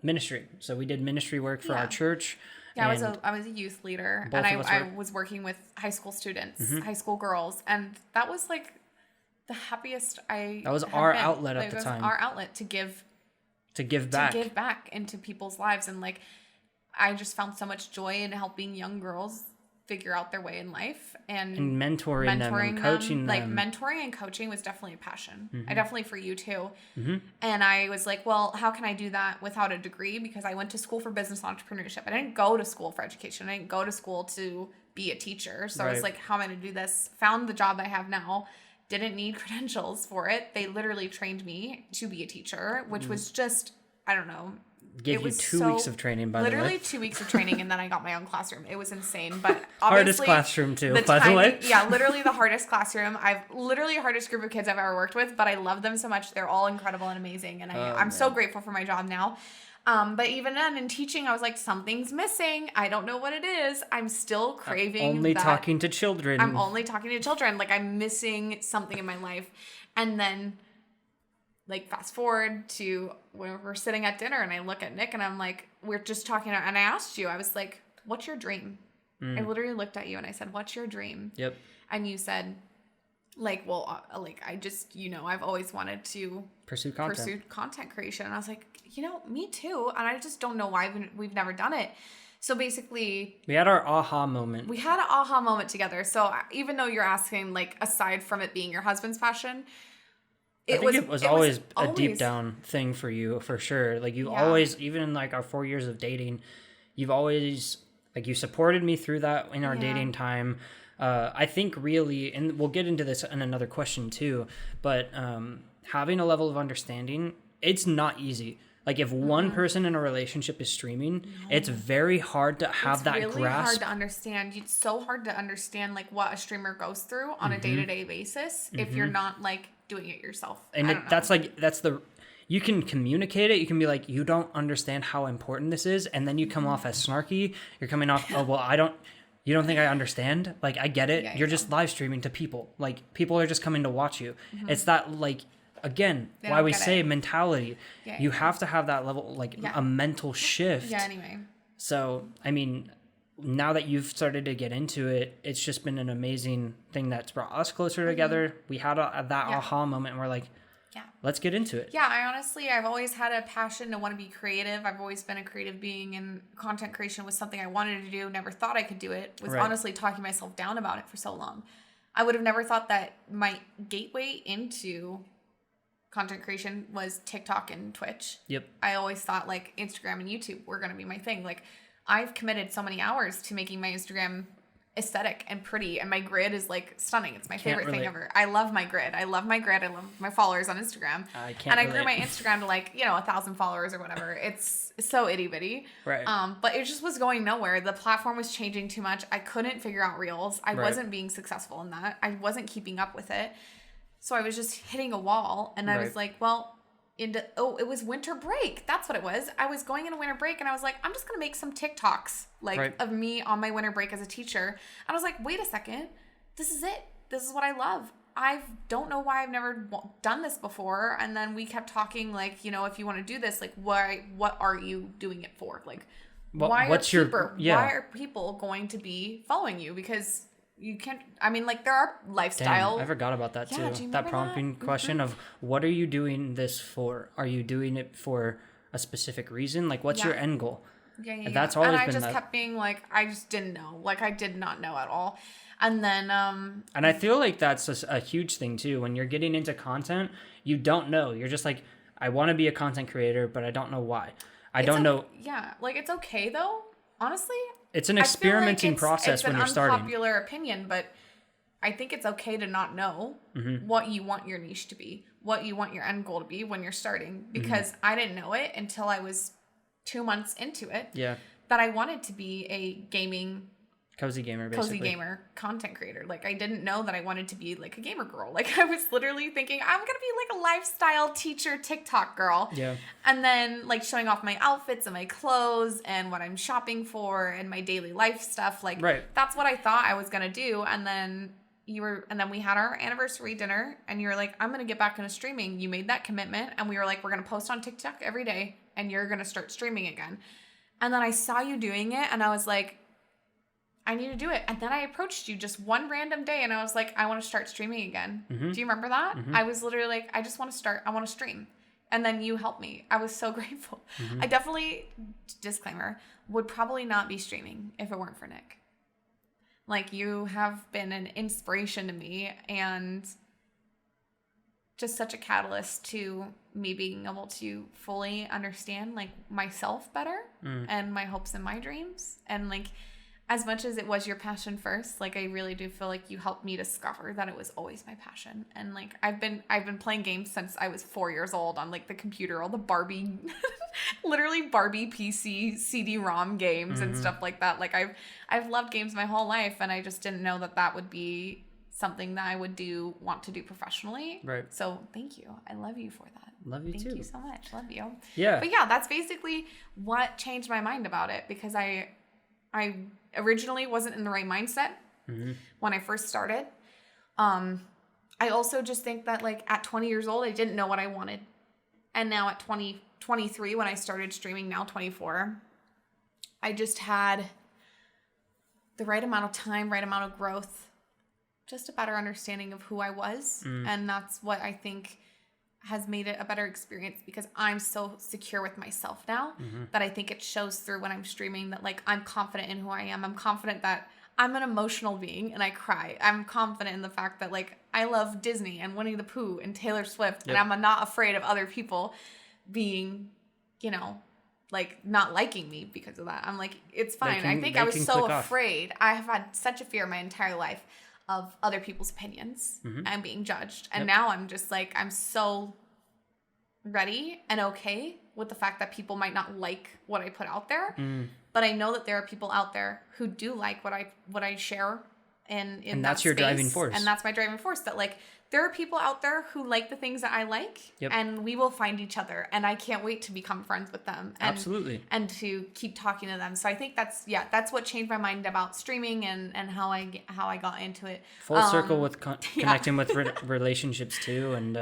ministry. So we did ministry work for our church. Yeah, I was a youth leader, and I was working with high school students, high school girls, and that was like the happiest That was our outlet at the time. Our outlet to give back into people's lives, and like I just found so much joy in helping young girls figure out their way in life and mentoring them and coaching them. Like mentoring and coaching was definitely a passion. I definitely for you too. And I was like, well, how can I do that without a degree? Because I went to school for business entrepreneurship. I didn't go to school for education. I didn't go to school to be a teacher. So I was like, how am I going to do this? Found the job I have now. Didn't need credentials for it. They literally trained me to be a teacher, which was just, I don't know. Gave you 2 weeks of training, by the way. Literally 2 weeks of training, and then I got my own classroom. It was insane, but obviously... Hardest classroom, too, by the way. Yeah, literally the hardest classroom. Literally the hardest group of kids I've ever worked with, but I love them so much. They're all incredible and amazing, and I'm so grateful for my job now. But even then, in teaching, I was like, something's missing. I don't know what it is. I'm still craving only talking to children. I'm only talking to children. Like, I'm missing something in my life. And then... like fast forward to when we're sitting at dinner and I look at Nick and I'm like, we're just talking and I asked you, I was like, what's your dream? I literally looked at you and I said, what's your dream? Yep. And you said like, well, like I just, I've always wanted to pursue content creation. And I was like, me too. And I just don't know why we've never done it. So basically, we had our aha moment. We had an aha moment together. So even though you're asking, like, aside from it being your husband's passion, it was always a deep down thing for you, for sure. Like you always, even in like our 4 years of dating, you've always like you supported me through that in our dating time. I think really, and we'll get into this in another question too, but having a level of understanding, it's not easy. Like if one person in a relationship is streaming, it's very hard to have that grasp. It's really hard to understand. It's so hard to understand like what a streamer goes through on a day-to-day basis if you're not like doing it yourself. And you can communicate it. You can be like, you don't understand how important this is. And then you come off as snarky. You're coming off, you don't think I understand? Like, I get it. You're just live streaming to people. Like, people are just coming to watch you. It's that, like, again, why we say mentality. You have to have that level, like, a mental shift. Yeah, anyway. So, I mean, now that you've started to get into it, it's just been an amazing thing that's brought us closer together. We had that aha moment, and we're like, let's get into it. Yeah, I've always had a passion to want to be creative. I've always been a creative being, and content creation was something I wanted to do. Never thought I could do it. Was honestly talking myself down about it for so long. I would have never thought that my gateway into content creation was TikTok and Twitch. Yep. I always thought like Instagram and YouTube were going to be my thing. Like I've committed so many hours to making my Instagram aesthetic and pretty, and my grid is like stunning. It's my favorite thing ever. I love my grid. I love my followers on Instagram. I grew my Instagram to like 1,000 followers or whatever. It's so itty bitty. Right. But it just was going nowhere. The platform was changing too much. I couldn't figure out Reels. I wasn't being successful in that. I wasn't keeping up with it. So I was just hitting a wall, and I was like, well, it was winter break. That's what it was. I was going into winter break, and I was like, I'm just going to make some TikToks of me on my winter break as a teacher. And I was like, wait a second. This is it. This is what I love. I don't know why I've never done this before. And then we kept talking like, if you want to do this, like, what are you doing it for? Like, why are people going to be following you? Because you can't, there are lifestyle. Damn, I forgot about that too. That prompting question of what are you doing this for? Are you doing it for a specific reason? Like, what's your end goal? Yeah. And that's always been I just kept being like, I just didn't know. Like, I did not know at all. And then, and I feel like that's a huge thing too. When you're getting into content, you don't know. You're just like, I want to be a content creator, but I don't know why. I don't know. Yeah. Like, it's okay though. Honestly. It's an experimenting process when you're starting. It's an unpopular opinion, but I think it's okay to not know what you want your niche to be, what you want your end goal to be when you're starting. Because I didn't know it until I was 2 months into it. Yeah. That I wanted to be a gaming Cozy gamer, basically. Cozy gamer content creator. Like, I didn't know that I wanted to be like a gamer girl. Like, I was literally thinking I'm gonna be like a lifestyle teacher TikTok girl. Yeah. And then like showing off my outfits and my clothes and what I'm shopping for and my daily life stuff. Like, that's what I thought I was gonna do. And then we had our anniversary dinner and you were like, I'm gonna get back into streaming. You made that commitment, and we were like, we're gonna post on TikTok every day and you're gonna start streaming again. And then I saw you doing it and I was like, I need to do it. And then I approached you just one random day and I was like, I want to start streaming again. Do you remember that? I was literally like, I just want to start. I want to stream. And then you helped me. I was so grateful. I definitely, disclaimer, would probably not be streaming if it weren't for Nick. Like, you have been an inspiration to me and just such a catalyst to me being able to fully understand like myself better and my hopes and my dreams. And like, as much as it was your passion first, like, I really do feel like you helped me discover that it was always my passion. And like, I've been playing games since I was 4 years old on like the computer, all the Barbie, literally Barbie PC CD-ROM games and stuff like that. Like, I've loved games my whole life, and I just didn't know that would be something that I would want to do professionally. Right. So thank you. I love you for that. Love you too. Thank you so much. Love you. Yeah. But yeah, that's basically what changed my mind about it, because I originally wasn't in the right mindset when I first started. I also just think that like at 20 years old, I didn't know what I wanted. And now at 23, when I started streaming, now 24, I just had the right amount of time, right amount of growth, just a better understanding of who I was. And that's what I think has made it a better experience, because I'm so secure with myself now that I think it shows through when I'm streaming, that like I'm confident in who I am. I'm confident that I'm an emotional being and I cry. I'm confident in the fact that like I love Disney and Winnie the Pooh and Taylor Swift, and I'm not afraid of other people being, you know, like not liking me because of that. I'm like, it's fine. I think I was so afraid. I have had such a fear my entire life of other people's opinions and being judged. And now I'm just like, I'm so ready and okay with the fact that people might not like what I put out there. But I know that there are people out there who do like what I share and that's your driving force. And that's my driving force, that like there are people out there who like the things that I like, and we will find each other, and I can't wait to become friends with them. And, absolutely. And to keep talking to them. So I think that's what changed my mind about streaming and how I got into it. Full circle with connecting with relationships too. And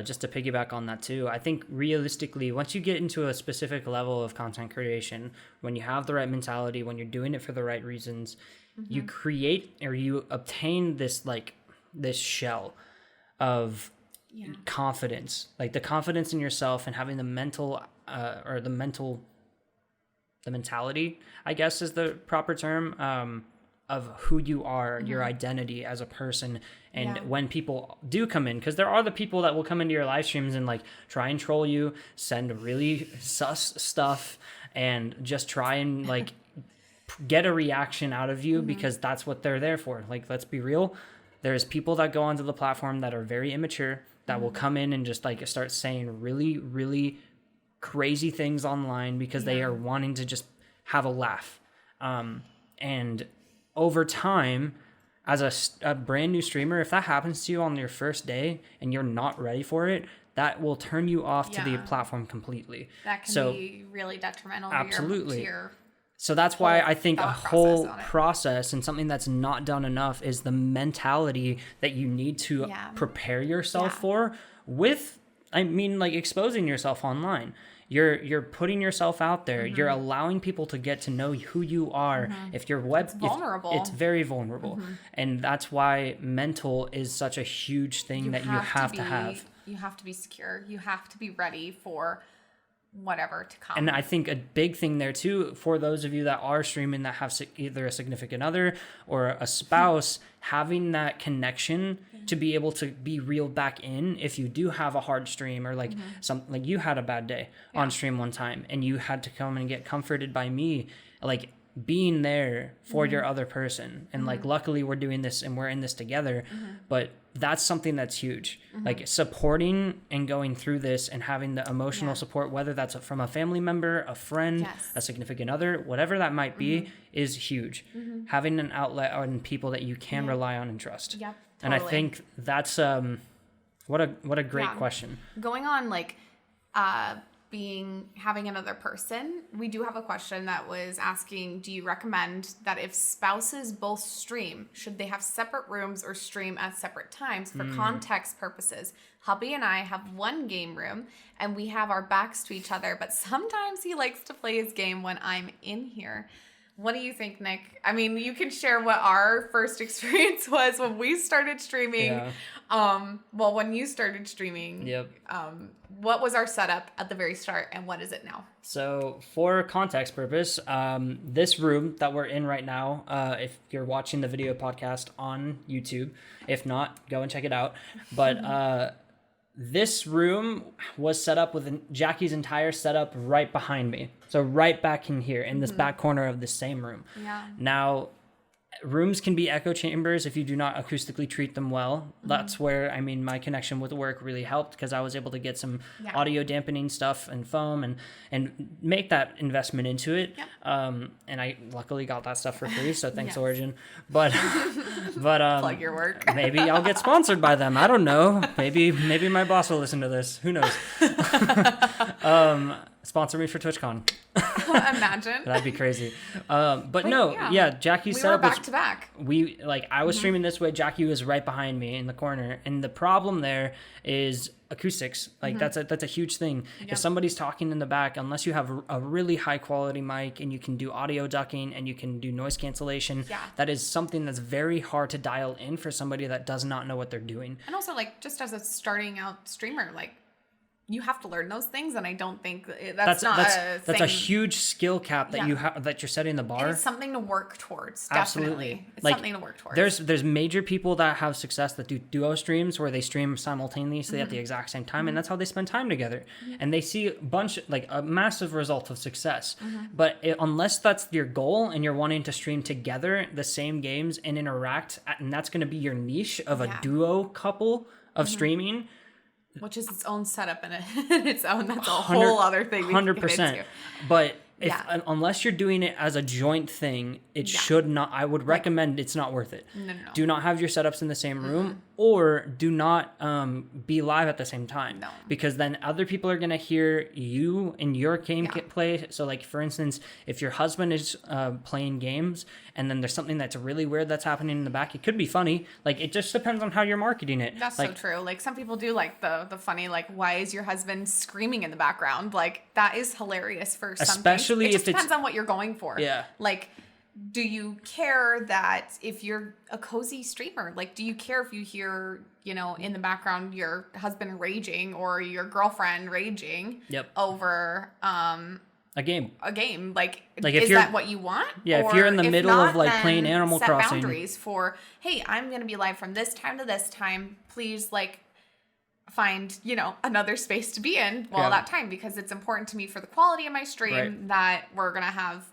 just to piggyback on that too, I think realistically, once you get into a specific level of content creation, when you have the right mentality, when you're doing it for the right reasons, you create or you obtain this shell of confidence, like the confidence in yourself and having the mentality, I guess is the proper term, of who you are, your identity as a person. And when people do come in, because there are the people that will come into your live streams and like try and troll you, send really sus stuff, and just try and like get a reaction out of you because that's what they're there for. Like, let's be real. There's people that go onto the platform that are very immature that will come in and just like start saying really, really crazy things online because they are wanting to just have a laugh. And over time, as a brand new streamer, if that happens to you on your first day and you're not ready for it, that will turn you off to the platform completely. That can be really detrimental to your So that's why I think a whole process and something that's not done enough is the mentality that you need to prepare yourself for with, I mean, like exposing yourself online. You're putting yourself out there. You're allowing people to get to know who you are. If your it's vulnerable. It's very vulnerable. And that's why mental is such a huge thing that you have to have. You have to be secure. You have to be ready for whatever to come. And I think a big thing there too, for those of you that are streaming that have either a significant other or a spouse, having that connection to be able to be reeled back in if you do have a hard stream, or like like you had a bad day on stream one time and you had to come and get comforted by me, like being there for your other person. And like luckily we're doing this and we're in this together, but that's something that's huge. Mm-hmm. Like supporting and going through this and having the emotional support, whether that's from a family member, a friend, a significant other, whatever that might be, is huge. Having an outlet on people that you can rely on and trust. Yep, And I think that's what a great question. Going on like having another person, we do have a question that was asking, do you recommend that if spouses both stream, should they have separate rooms or stream at separate times for context purposes? Hubby and I have one game room and we have our backs to each other, but sometimes he likes to play his game when I'm in here. What do you think, Nick? I mean, you can share what our first experience was when we started streaming. Well, when you started streaming. What was our setup at the very start and what is it now? So for context purpose, this room that we're in right now, if you're watching the video podcast on YouTube, if not, go and check it out. But this room was set up with Jackie's entire setup right behind me. So right back in here, in this back corner of the same room. Now, rooms can be echo chambers if you do not acoustically treat them well. That's where, I mean, my connection with work really helped because I was able to get some audio dampening stuff and foam and make that investment into it. And I luckily got that stuff for free, so thanks Origin. But plug your work. Maybe I'll get sponsored by them. I don't know. Maybe my boss will listen to this. Who knows? Sponsor me for TwitchCon. Imagine. That'd be crazy. But no, Jackie set up back to back. I was streaming this way. Jackie was right behind me in the corner, and the problem there is acoustics. Like that's a huge thing. If somebody's talking in the back, unless you have a really high quality mic and you can do audio ducking and you can do noise cancellation, that is something that's very hard to dial in for somebody that does not know what they're doing. And also, like, just as a starting out streamer, like, you have to learn those things, and I don't think that's a huge skill cap that you have, that you're setting the bar. And it's something to work towards. Definitely, it's something to work towards. There's major people that have success that do duo streams where they stream simultaneously at the exact same time, and that's how they spend time together. And they see a massive result of success. But unless that's your goal and you're wanting to stream together the same games and interact, and that's going to be your niche of a duo couple of streaming. Which is its own setup in its own. That's a whole other thing. 100%. But unless you're doing it as a joint thing, it should not. I would recommend it's not worth it. No. Do not have your setups in the same room, or do not be live at the same time. No. Because then other people are gonna hear you and your game play. So, like, for instance, if your husband is playing games and then there's something that's really weird that's happening in the back, it could be funny. Like, it just depends on how you're marketing it. That's so true. Like, some people do like the funny, like, why is your husband screaming in the background? Like, that is hilarious for some things. It just depends on what you're going for. Yeah. Like, do you care that if you're a cozy streamer, like, do you care if you hear, in the background your husband raging or your girlfriend raging over a game? Like is that what you want? Yeah, or if you're in the middle of like playing Animal set Crossing. Boundaries for, hey, I'm going to be live from this time to this time. Please, like, find another space to be in while that time, because it's important to me for the quality of my stream that we're gonna have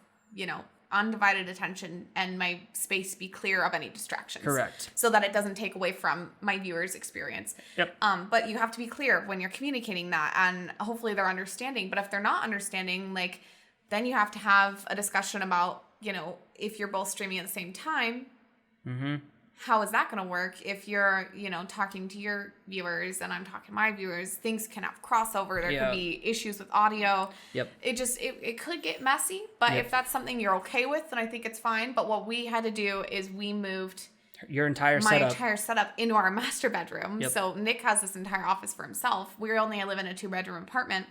undivided attention and my space be clear of any distractions. Correct. So that it doesn't take away from my viewers' experience. But you have to be clear when you're communicating that, and hopefully they're understanding. But if they're not understanding, like, then you have to have a discussion about if you're both streaming at the same time. How is that going to work? If you're, talking to your viewers and I'm talking to my viewers, things can have crossover. There could be issues with audio. It could get messy, but if that's something you're okay with, then I think it's fine. But what we had to do is we moved my entire setup into our master bedroom. So Nick has this entire office for himself. We only live in a 2-bedroom apartment.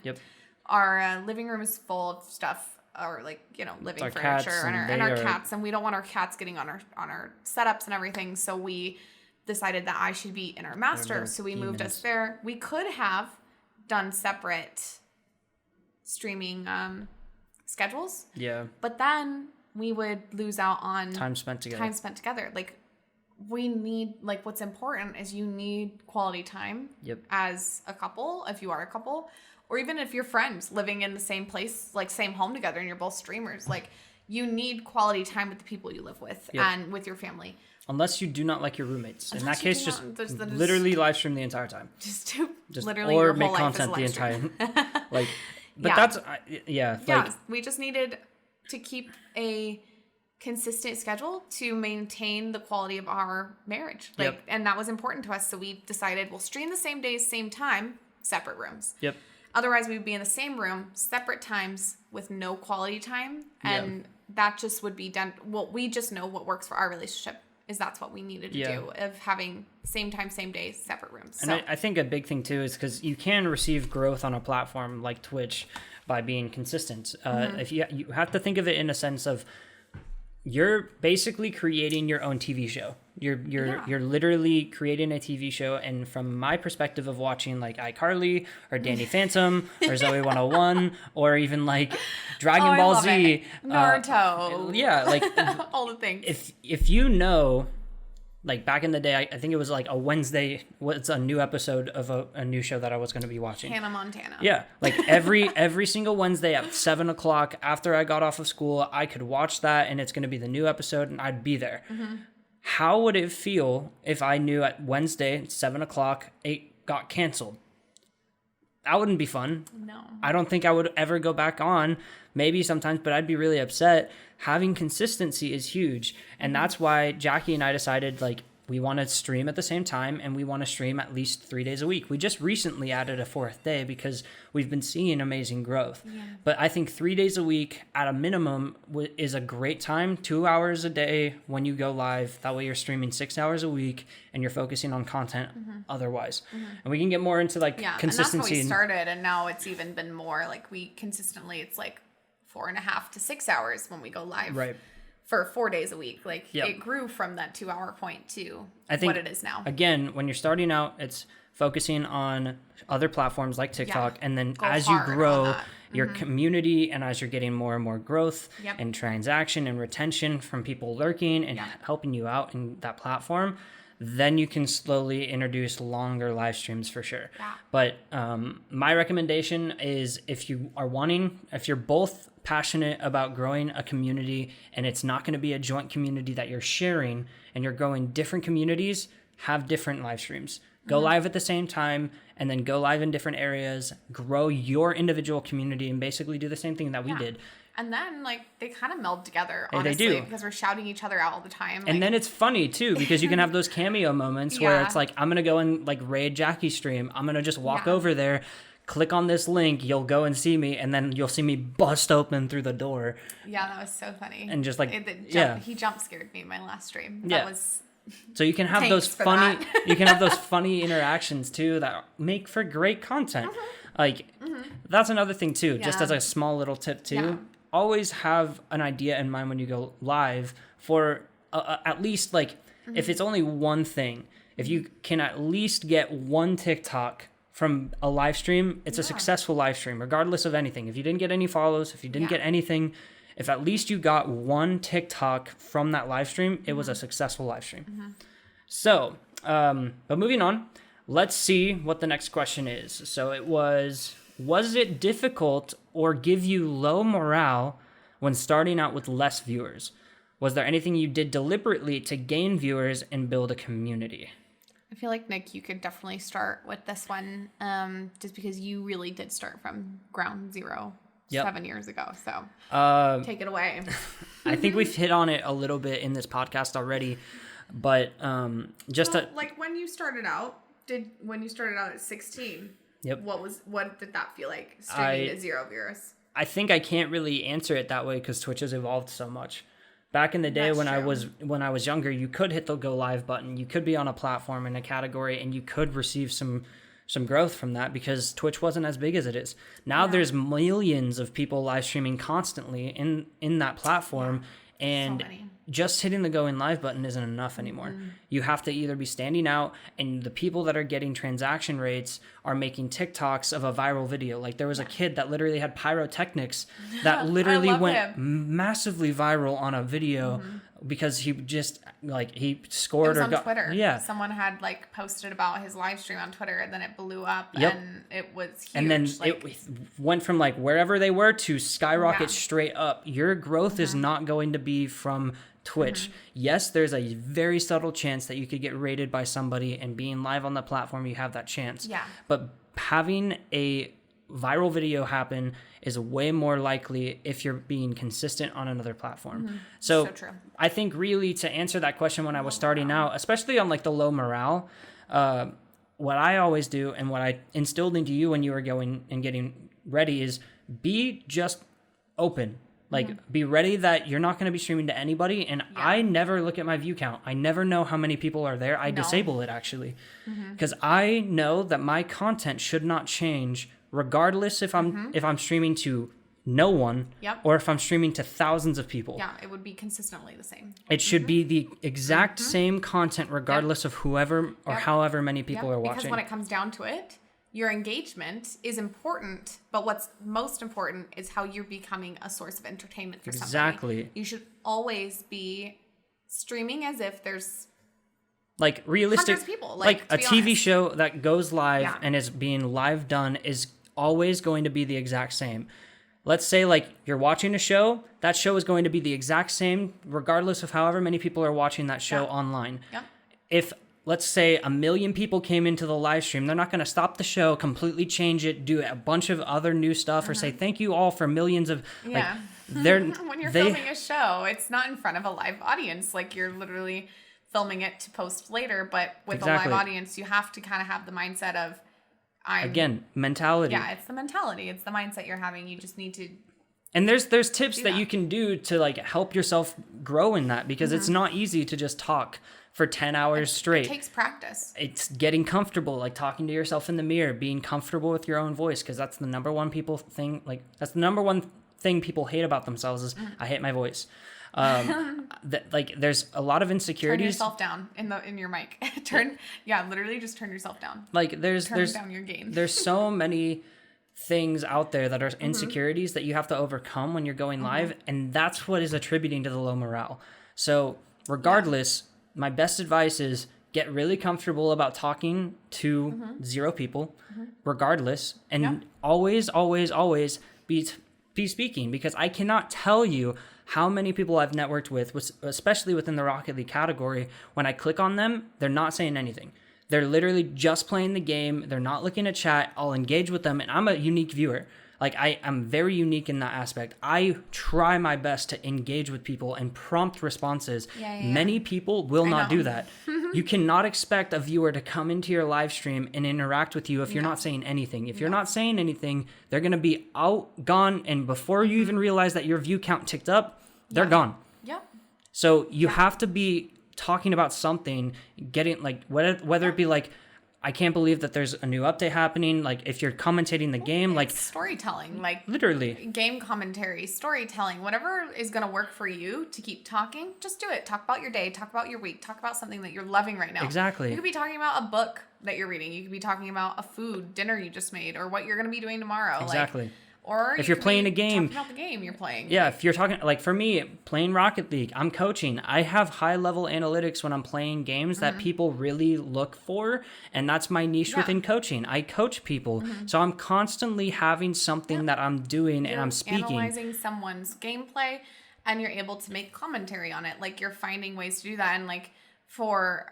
Our living room is full of stuff, or like living furniture and our cats, and we don't want our cats getting on our setups and everything, so we decided that I should be in our master, so we moved us there. We could have done separate streaming schedules, but then we would lose out on time spent together. Like, we need, like, what's important is you need quality time as a couple, if you are a couple. Or even if you're friends living in the same place, like same home together, and you're both streamers, like, you need quality time with the people you live with and with your family. Unless you do not like your roommates. In that case, just there's literally live stream the entire time. Just literally or your make whole life content the is a live entire stream. like. But Yeah. that's like We just needed to keep a consistent schedule to maintain the quality of our marriage. And that was important to us. So we decided we'll stream the same days, same time, separate rooms. Yep. Otherwise, we would be in the same room, separate times with no quality time. And that just would be done. Well, we just know what works for our relationship is that's what we needed to do, of having same time, same day, separate rooms. And I think a big thing too is because you can receive growth on a platform like Twitch by being consistent. If you have to think of it in a sense of you're basically creating your own TV show. You're literally creating a TV show, and from my perspective of watching like iCarly or Danny Phantom or Zoe 101 or even like Dragon Ball Z, Naruto, like all the things. If you know, like back in the day, I think it was like a Wednesday. What's a new episode of a new show that I was going to be watching? Hannah Montana. Yeah, like every single Wednesday at 7:00 after I got off of school, I could watch that, and it's going to be the new episode, and I'd be there. How would it feel if I knew at Wednesday at 7:00 it got canceled? That wouldn't be fun. No. I don't think I would ever go back on. Maybe sometimes, but I'd be really upset. Having consistency is huge. And that's why Jackie and I decided like we want to stream at the same time, and we want to stream at least 3 days a week. We just recently added a fourth day because we've been seeing amazing growth. Yeah. But I think 3 days a week at a minimum is a great time. 2 hours a day when you go live. That way you're streaming 6 hours a week and you're focusing on content otherwise. And we can get more into like consistency. And that's how we started, and now it's even been more like we consistently, it's like 4.5 to 6 hours when we go live. Right. For 4 days a week. Like it grew from that 2 hour point to what it is now. Again, when you're starting out, it's focusing on other platforms like TikTok. And then as you grow your community and as you're getting more and more growth and transaction and retention from people lurking and helping you out in that platform, then you can slowly introduce longer live streams for sure. Yeah. But my recommendation is if you're both passionate about growing a community and it's not going to be a joint community that you're sharing and you're growing different communities, have different live streams. Go live at the same time and then go live in different areas, grow your individual community and basically do the same thing that we did. And then, like, they kind of meld together, honestly, they do. Because we're shouting each other out all the time. And then it's funny, too, because you can have those cameo moments where it's like, I'm going to go and, like, raid Jackie's stream. I'm going to just walk over there, click on this link, you'll go and see me, and then you'll see me bust open through the door. Yeah, that was so funny. And just, like, he jump scared me in my last stream. That was... So you can have those funny, you can have those funny interactions, too, that make for great content. Like, that's another thing, too, just as a small little tip, too. Yeah. Always have an idea in mind when you go live for at least like if it's only one thing, if you can at least get one TikTok from a live stream, it's a successful live stream regardless of anything. If you didn't get any follows, if you didn't get anything, if at least you got one TikTok from that live stream, it was a successful live stream. So but moving on, let's see what the next question is. So it was it difficult or give you low morale when starting out with less viewers? Was there anything you did deliberately to gain viewers and build a community? I feel like, Nick, you could definitely start with this one just because you really did start from ground zero 7 years ago. So take it away. I think we've hit on it a little bit in this podcast already, but like when you started out at 16, what did that feel like streaming to 0 viewers? I think I can't really answer it that way because Twitch has evolved so much. Back in the day when I was younger, you could hit the go live button. You could be on a platform in a category and you could receive some growth from that because Twitch wasn't as big as it is. Now there's millions of people live streaming constantly in that platform and just hitting the going live button isn't enough anymore. You have to either be standing out, and the people that are getting transaction rates are making TikToks of a viral video. Like there was a kid that literally had pyrotechnics that literally went massively viral on a video because he just like he It scored was or on got Twitter. yeah. Someone had like posted about his live stream on Twitter, and then it blew up, Yep. and it was huge. And then like, it went from like wherever they were to skyrocket Yeah. straight up. Your growth is not going to be from Twitch. Yes, there's a very subtle chance that you could get rated by somebody, and being live on the platform, you have that chance. Yeah. But having a viral video happen is way more likely if you're being consistent on another platform. So So true. I think really to answer that question when I was starting out, especially on like the low morale, what I always do and what I instilled into you when you were going and getting ready is be just open. Like, be ready that you're not going to be streaming to anybody. And I never look at my view count. I never know how many people are there. I disable it, actually. Because I know that my content should not change regardless if I'm streaming to no one or if I'm streaming to thousands of people. Yeah, it would be consistently the same. It should be the exact same content regardless of whoever or however many people are watching. Because when it comes down to it, your engagement is important, but what's most important is how you're becoming a source of entertainment for somebody. Exactly. You should always be streaming as if there's like realistic hundreds of people. Like a to be TV honest. show that goes live Yeah. and is being live done is always going to be the exact same. Let's say like you're watching a show, that show is going to be the exact same regardless of however many people are watching that show online. Yep. If let's say 1 million people came into the live stream, they're not going to stop the show, completely change it, do a bunch of other new stuff, or say thank you all for millions of Yeah. like they're When you're filming a show, it's not in front of a live audience. Like, you're literally filming it to post later, but with a live audience, you have to kind of have the mindset of again, mentality. Yeah, it's the mentality. It's the mindset you're having. You just need to. And there's tips that you can do to like help yourself grow in that, because it's not easy to just talk for 10 hours straight. It takes practice. It's getting comfortable, like talking to yourself in the mirror, being comfortable with your own voice, because that's the number one that's the number one thing people hate about themselves is I hate my voice. Like there's a lot of insecurities. Turn yourself down in your mic. Literally just turn yourself down. Like there's down your gain. There's so many things out there that are insecurities that you have to overcome when you're going live, and that's what is attributing to the low morale. So regardless, my best advice is get really comfortable about talking to 0 people, regardless, and always be speaking, because I cannot tell you how many people I've networked with, especially within the Rocket League category, when I click on them, they're not saying anything. They're literally just playing the game. They're not looking at chat. I'll engage with them, and I'm a unique viewer. Like, I'm very unique in that aspect. I try my best to engage with people and prompt responses. Many people will not do that. You cannot expect a viewer to come into your live stream and interact with you if you're not saying anything. If you're not saying anything, they're going to be gone, and before you even realize that your view count ticked up, they're gone. Yep. So you have to be talking about something, getting like whether it be like, I can't believe that there's a new update happening. Like if you're commentating the game, like storytelling, like literally game commentary, storytelling, whatever is going to work for you to keep talking, just do it. Talk about your day, talk about your week, talk about something that you're loving right now. Exactly. You could be talking about a book that you're reading. You could be talking about a dinner you just made, or what you're going to be doing tomorrow. Exactly. Or if you're playing a game, talking about the game you're playing. Yeah, if you're talking, like for me, playing Rocket League, I'm coaching. I have high level analytics when I'm playing games that people really look for, and that's my niche within coaching. I coach people, so I'm constantly having something that I'm doing and I'm speaking. Analyzing someone's gameplay, and you're able to make commentary on it. Like, you're finding ways to do that, and like.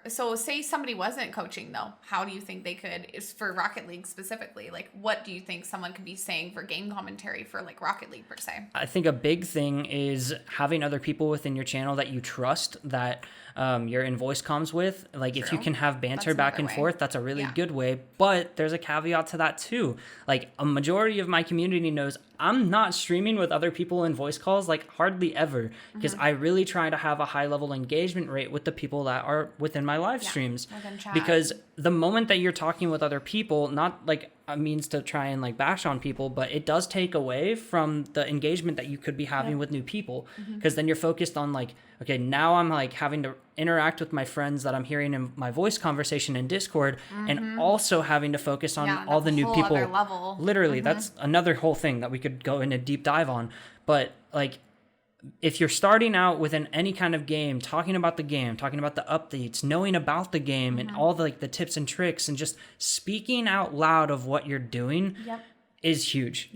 So say somebody wasn't coaching though, how do you think they could, is for Rocket League specifically, like what do you think someone could be saying for game commentary for like Rocket League per se? I think a big thing is having other people within your channel that you trust, that you're in voice comms with. Like if you can have banter back and forth, that's a really good way. But there's a caveat to that too. Like a majority of my community knows I'm not streaming with other people in voice calls, like hardly ever, because I really try to have a high level engagement rate with the people that are within my live streams. Because the moment that you're talking with other people, not like a means to try and like bash on people, but it does take away from the engagement that you could be having with new people, because then you're focused on like, okay, now I'm like having to interact with my friends that I'm hearing in my voice conversation in Discord, and also having to focus on all the new people. Level. Literally, that's another whole thing that we could go in a deep dive on. But like if you're starting out within any kind of game, talking about the game, talking about the updates, knowing about the game and all the like the tips and tricks, and just speaking out loud of what you're doing is huge.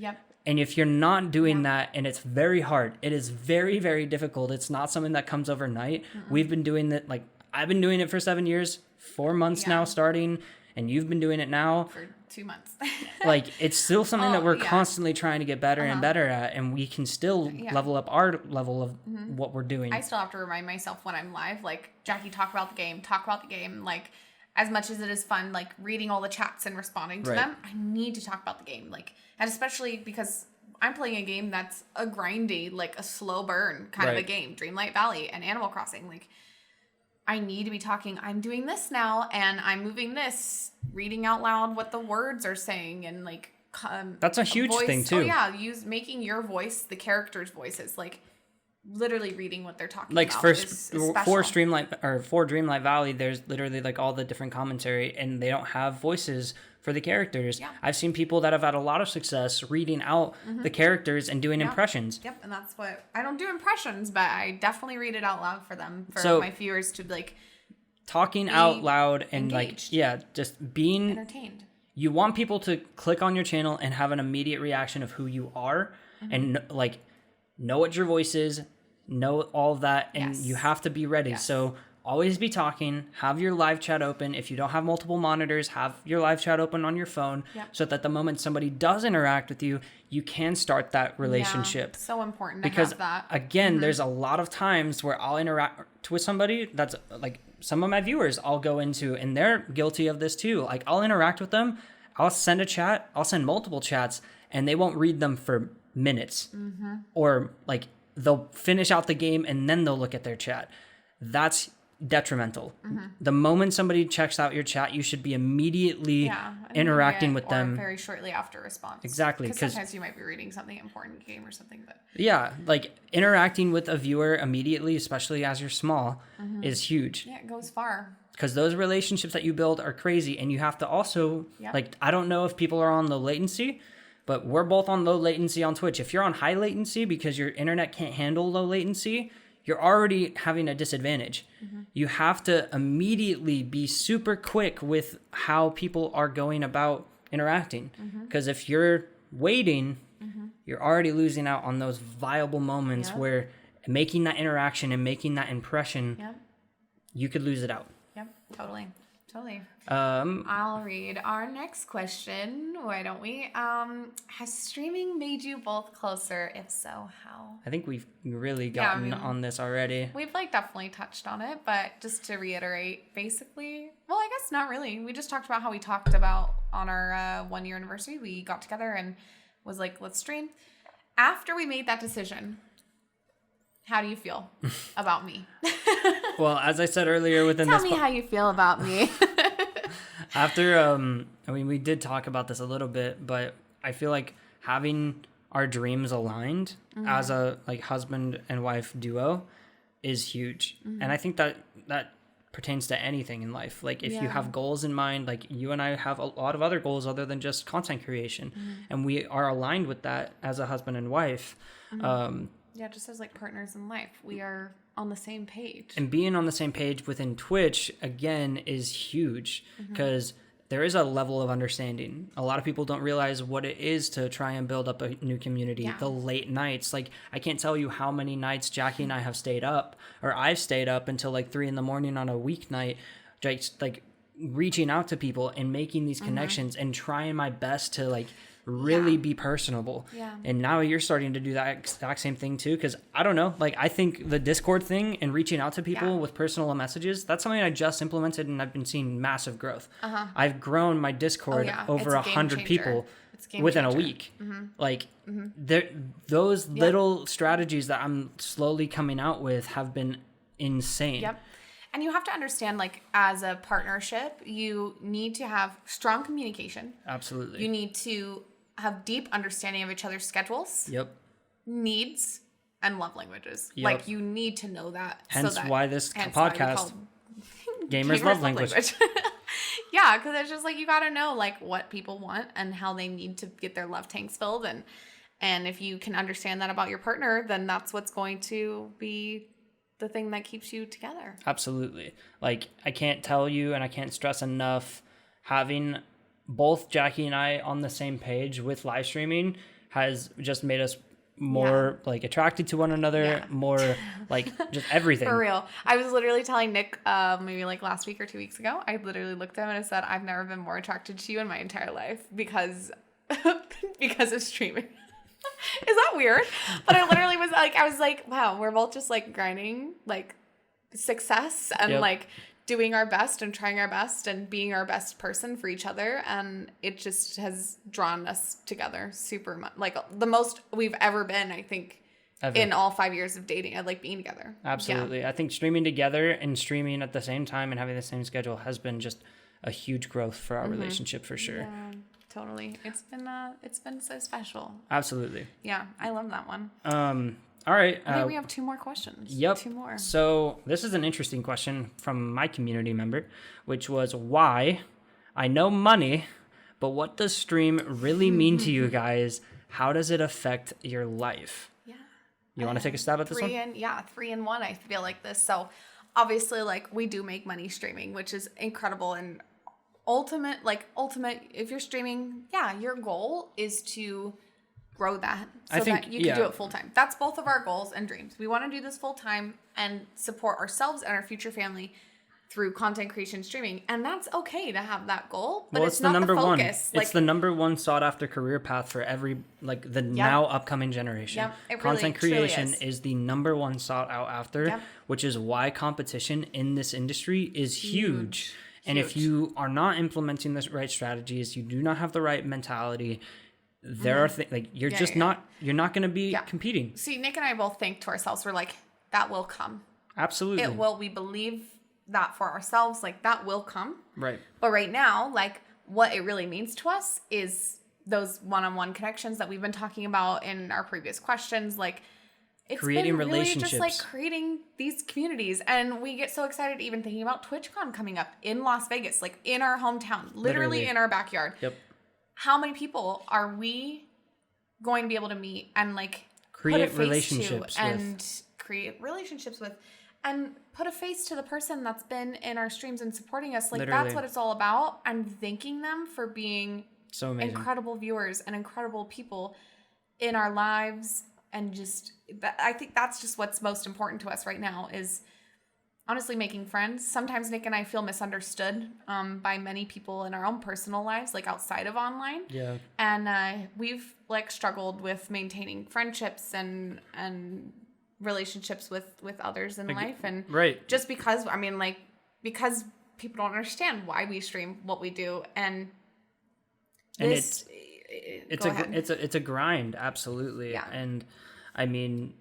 And if you're not doing that, and it's very hard, it is very, very difficult. It's not something that comes overnight. We've been doing that, like I've been doing it for 7 years, 4 months now starting, and you've been doing it now for 2 months. Like it's still something that we're constantly trying to get better and better at, and we can still level up our level of what we're doing. I still have to remind myself when I'm live, like, Jackie, talk about the game. Like, as much as it is fun, like reading all the chats and responding to them, I need to talk about the game. Like, and especially because I'm playing a game that's a grindy, like a slow burn kind of a game, Dreamlight Valley and Animal Crossing. Like, I need to be talking, I'm doing this now, and I'm moving this, reading out loud what the words are saying, and like that's a huge thing too. Oh yeah, making your voice the characters' voices, like literally reading what they're talking like about. For Dreamlight Valley, there's literally like all the different commentary, and they don't have voices for the characters. I've seen people that have had a lot of success reading out the characters and doing impressions. And that's what I don't do impressions, but I definitely read it out loud for them, for my viewers to like talking out loud and engaged. like just being entertained. You want people to click on your channel and have an immediate reaction of who you are and like know what your voice is, know all of that, and you have to be ready. So always be talking, have your live chat open. If you don't have multiple monitors, have your live chat open on your phone so that the moment somebody does interact with you, you can start that relationship. So important to because have that. Again, there's a lot of times where I'll interact with somebody that's like some of my viewers I'll go into, and they're guilty of this too. Like I'll interact with them, I'll send a chat, I'll send multiple chats, and they won't read them for minutes. Or like they'll finish out the game and then they'll look at their chat. That's detrimental. The moment somebody checks out your chat, you should be immediately interacting with them very shortly after response. Exactly, because sometimes you might be reading something important game or something, but like interacting with a viewer immediately, especially as you're small, is huge. It goes far. Because those relationships that you build are crazy, and you have to also like, I don't know if people are on low latency, but we're both on low latency on Twitch. If you're on high latency because your internet can't handle low latency, you're already having a disadvantage. You have to immediately be super quick with how people are going about interacting. Because if you're waiting, you're already losing out on those viable moments where making that interaction and making that impression, you could lose it out. Totally. I'll read our next question. Why don't we? Has streaming made you both closer? If so, how? I think we've really gotten on this already. We've like definitely touched on it, but just to reiterate, basically, well, I guess not really. We just talked about how we talked about on our 1 year anniversary. We got together and was like, let's stream. After we made that decision, how do you feel about me? Well, as I said earlier within Tell me how you feel about me. After, I mean, we did talk about this a little bit, but I feel like having our dreams aligned as a like husband and wife duo is huge. And I think that pertains to anything in life. Like if you have goals in mind, like you and I have a lot of other goals other than just content creation, and we are aligned with that as a husband and wife. Just as like partners in life, we are on the same page. And being on the same page within Twitch, again, is huge because there is a level of understanding. A lot of people don't realize what it is to try and build up a new community. The late nights, like I can't tell you how many nights Jackie and I have stayed up, or I've stayed up until like 3 a.m. on a weeknight, just like reaching out to people and making these connections and trying my best to like really be personable. And now you're starting to do that exact same thing too, because I don't know, like I think the Discord thing and reaching out to people with personal messages, that's something I just implemented, and I've been seeing massive growth. I've grown my Discord over 100 people within a week. Like those little strategies that I'm slowly coming out with have been insane. And you have to understand, like, as a partnership, you need to have strong communication. Absolutely. You need to have deep understanding of each other's schedules, needs, and love languages. Like, you need to know that. Hence why this podcast, Gamers Love Language. Because it's just like you got to know, like, what people want and how they need to get their love tanks filled. And if you can understand that about your partner, then that's what's going to be the thing that keeps you together. Absolutely. Like, I can't tell you and I can't stress enough, having both Jackie and I on the same page with live streaming has just made us more like attracted to one another, more like just everything. For real. I was literally telling Nick maybe like last week or 2 weeks ago, I literally looked at him and I said, I've never been more attracted to you in my entire life because of streaming. Is that weird? But I literally was like, wow, we're both just like grinding like success and like doing our best and trying our best and being our best person for each other. And it just has drawn us together super much. Like the most we've ever been, I think, in all 5 years of dating. I like being together. Absolutely. Yeah. I think streaming together and streaming at the same time and having the same schedule has been just a huge growth for our relationship for sure. Yeah. Totally. It's been so special. Absolutely. Yeah, I love that one. All right. I think we have 2 more questions. Yep. 2 more. So this is an interesting question from my community member, which was why I know money, but what does stream really mean to you guys? How does it affect your life? Yeah. You want to take a stab at this one? 3 in 1. I feel like this. So obviously, like we do make money streaming, which is incredible and ultimate if you're streaming, your goal is to grow that so that you can do it full time. That's both of our goals and dreams. We want to do this full time and support ourselves and our future family through content creation streaming, and that's okay to have that goal, but it's not the focus. It's the number one sought after career path for every now upcoming generation. Content creation is the number one sought out after, which is why competition in this industry is huge. And if you are not implementing the right strategies, you do not have the right mentality, there are things like you're not going to be competing. See, Nick and I both think to ourselves, we're like, that will come. Absolutely. It will. We believe that for ourselves, like that will come. Right. But right now, like what it really means to us is those one-on-one connections that we've been talking about in our previous questions, like it's creating been really relationships. just like creating these communities. And we get so excited even thinking about TwitchCon coming up in Las Vegas, like in our hometown, literally in our backyard. Yep. How many people are we going to be able to meet and like create relationships with and put a face to the person that's been in our streams and supporting us? Like literally. That's what it's all about. And thanking them for being so amazing, incredible viewers and incredible people in our lives. And just, I think that's just what's most important to us right now is honestly making friends. Sometimes Nick and I feel misunderstood by many people in our own personal lives, like outside of online. Yeah. And we've like struggled with maintaining friendships and relationships with others in life. And just because, because people don't understand why we stream what we do. And this... It's a grind, absolutely. Yeah. And I mean,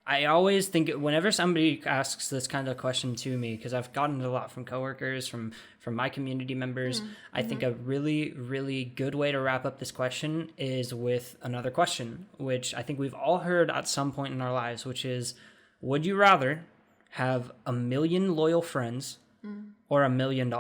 I always think whenever somebody asks this kind of question to me, because I've gotten it a lot from coworkers, from my community members, I think a really, really good way to wrap up this question is with another question, which I think we've all heard at some point in our lives, which is, would you rather have 1 million loyal friends or $1 million?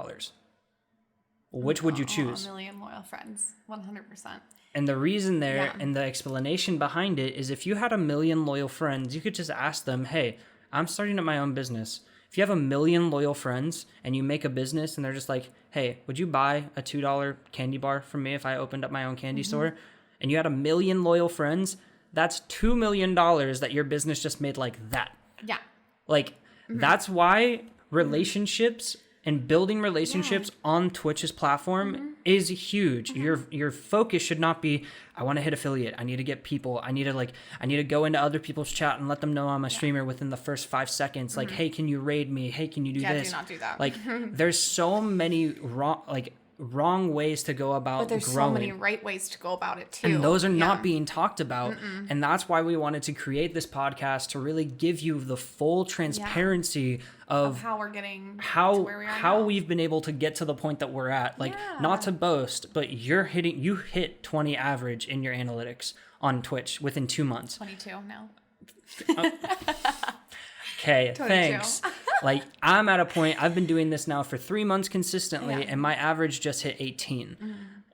Which would you choose? 1 million loyal friends, 100%. And the reason and the explanation behind it is if you had 1 million loyal friends, you could just ask them, hey, I'm starting up my own business. If you have 1 million loyal friends and you make a business and they're just like, hey, would you buy a $2 candy bar from me if I opened up my own candy store? And you had 1 million loyal friends, that's $2 million that your business just made like that. Yeah. Like, that's why relationships and building relationships on Twitch's platform is huge. Your focus should not be, I want to hit affiliate. I need to get people. I need to go into other people's chat and let them know I'm a streamer within the first 5 seconds. Like, hey, can you raid me? Hey, can you do this? Do not do that. Like, there's so many wrong ways to go about but there's growing. So many right ways to go about it too. And those are not being talked about. And that's why we wanted to create this podcast to really give you the full transparency of how we're getting to where we are how now. We've been able to get to the point that we're at. Like, not to boast, but you hit 20 average in your analytics on Twitch within 2 months. 22 now. Okay, thanks. Like, I'm at a point, I've been doing this now for 3 months consistently, and my average just hit 18.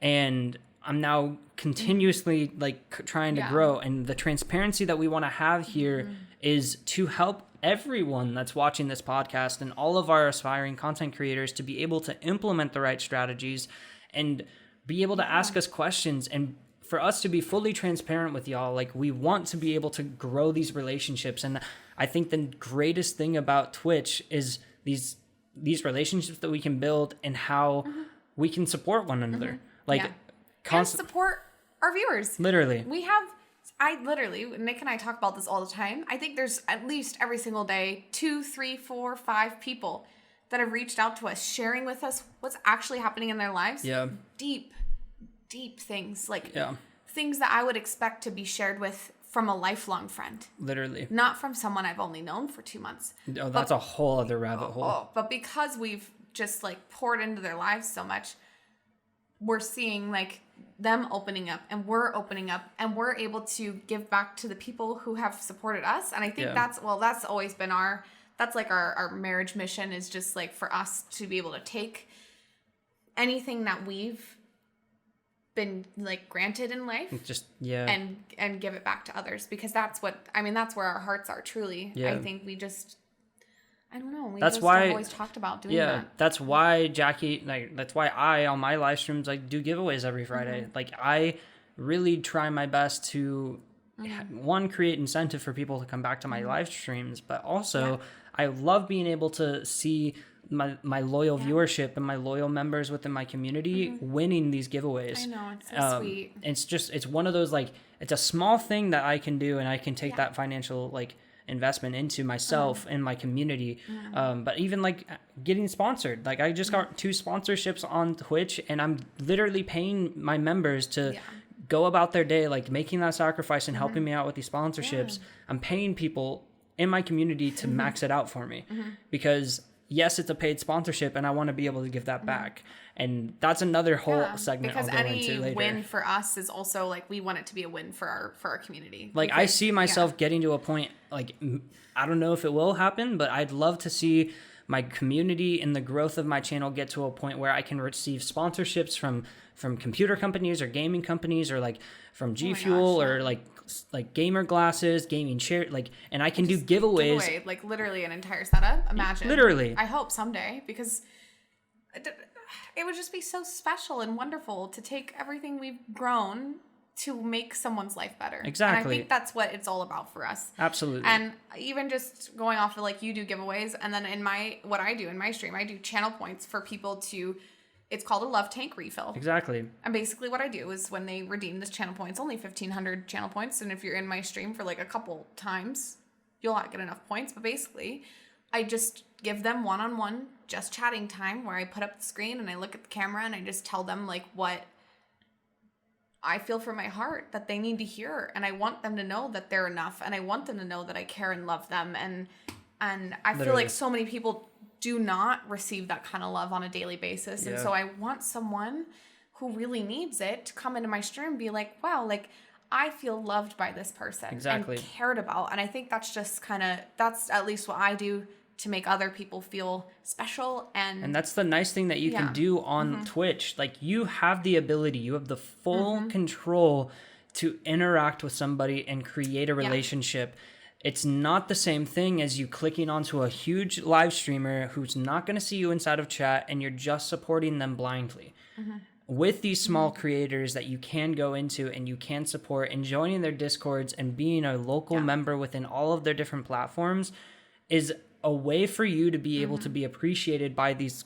And I'm now continuously like trying to grow, and the transparency that we want to have here is to help everyone that's watching this podcast and all of our aspiring content creators to be able to implement the right strategies and be able to ask us questions, and for us to be fully transparent with y'all. Like, we want to be able to grow these relationships. And I think the greatest thing about Twitch is these relationships that we can build and how we can support one another. Like, and support our viewers. Literally. Nick and I talk about this all the time. I think there's at least every single day 2, 3, 4, 5 people that have reached out to us, sharing with us what's actually happening in their lives. Yeah. Deep things, like things that I would expect to be shared with from a lifelong friend. Literally. Not from someone I've only known for 2 months. Oh, that's a whole other rabbit hole. But because we've just like poured into their lives so much, we're seeing like them opening up, and we're opening up, and we're able to give back to the people who have supported us. And I think that's always been our marriage mission, is just like for us to be able to take anything that we've been like granted in life, and give it back to others, because that's where our hearts are truly. I think we just, I don't know. Have always talked about doing that. That's why Jackie, that's why I, on my live streams, do giveaways every Friday. Like, I really try my best to, one, create incentive for people to come back to my live streams, but also I love being able to see my loyal viewership and my loyal members within my community winning these giveaways. I know, it's so sweet. It's one of those, like, it's a small thing that I can do, and I can take that financial, like, investment into myself and my community. But even like getting sponsored, like I just got 2 sponsorships on Twitch, and I'm literally paying my members to go about their day, like making that sacrifice and helping me out with these sponsorships. I'm paying people in my community to max it out for me, because yes, it's a paid sponsorship, and I want to be able to give that back. And that's another whole segment because I'll go into later. Any win for us is also like, we want it to be a win for our community. Like, I see myself getting to a point, like, I don't know if it will happen, but I'd love to see my community and the growth of my channel get to a point where I can receive sponsorships from computer companies or gaming companies, or like from G Fuel, or like gamer glasses, gaming chair, like, and I can do giveaways. Giveaway, like literally an entire setup. Imagine. Literally. I hope someday, because it would just be so special and wonderful to take everything we've grown to make someone's life better. Exactly. And I think that's what it's all about for us. Absolutely. And even just going off of like, you do giveaways, and then what I do in my stream, I do channel points for people to, it's called a love tank refill. Exactly. And basically what I do is, when they redeem this channel points, only 1,500 channel points, and if you're in my stream for like a couple times, you'll not get enough points. But basically, I just give them one-on-one just chatting time, where I put up the screen and I look at the camera and I just tell them like what I feel from my heart that they need to hear. And I want them to know that they're enough, and I want them to know that I care and love them. And I feel like so many people do not receive that kind of love on a daily basis. And so I want someone who really needs it to come into my stream and be like, wow, like, I feel loved by this person and cared about. And I think that's just that's at least what I do to make other people feel special. And that's the nice thing that you can do on Twitch. Like, you have the ability, you have the full control to interact with somebody and create a relationship. It's not the same thing as you clicking onto a huge live streamer who's not going to see you inside of chat, and you're just supporting them blindly. With these small creators that you can go into and you can support, and joining their Discords and being a local member within all of their different platforms is a way for you to be able to be appreciated by these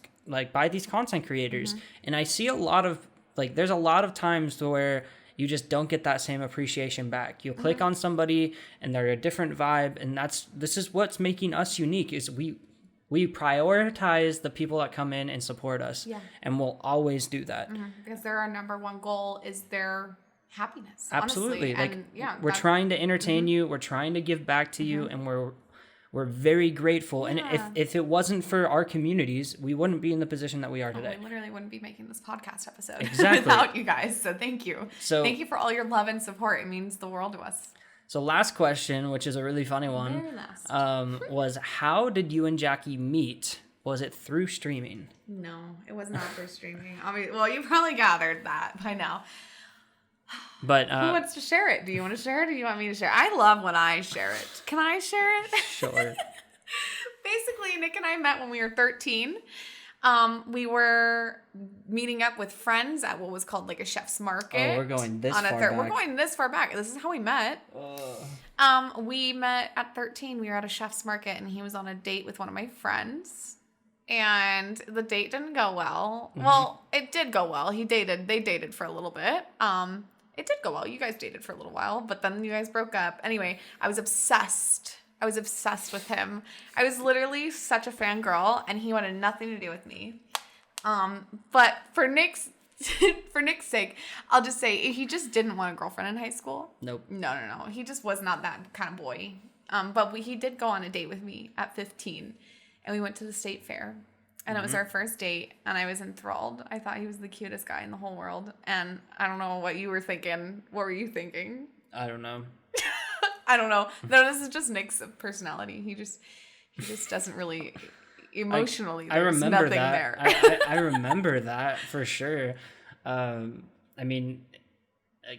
content creators. And I see a lot of, like, there's a lot of times where you just don't get that same appreciation back. You'll click on somebody and they're a different vibe, and this is what's making us unique, is we prioritize the people that come in and support us. And we'll always do that. Because our number one goal is their happiness. Absolutely. Honestly. Like, we're trying to entertain you, we're trying to give back to you, and we're very grateful. And if it wasn't for our communities, we wouldn't be in the position that we are today. We literally wouldn't be making this podcast episode without you guys. So thank you. So thank you for all your love and support. It means the world to us. So last question, which is a really funny one, Very last. was, how did you and Jackie meet? Was it through streaming? No, it was not through streaming. Well, you probably gathered that by now. But Who wants to share it? Do you want to share it or do you want me to share it? I love when I share it. Can I share it? sure. Basically, Nick and I met when we were 13. We were meeting up with friends at what was called like a chef's market. Oh, we're going this far back. We're going this far back. This is how we met. We met at 13. We were at a chef's market, and he was on a date with one of my friends. And the date didn't go well. Mm-hmm. Well, it did go well. They dated for a little bit. It did go well. You guys dated for a little while, but then you guys broke up. Anyway, I was obsessed with him. I was literally such a fangirl, and he wanted nothing to do with me. But for Nick's sake, I'll just say he just didn't want a girlfriend in high school. Nope. No. He just was not that kind of boy. But he did go on a date with me at 15, and we went to the state fair. And it was our first date, and I was enthralled. I thought he was the cutest guy in the whole world. And I don't know what you were thinking. What were you thinking? I don't know. I don't know. No, this is just Nick's personality. He just doesn't really emotionally. I remember nothing that. There. I remember that for sure. I mean,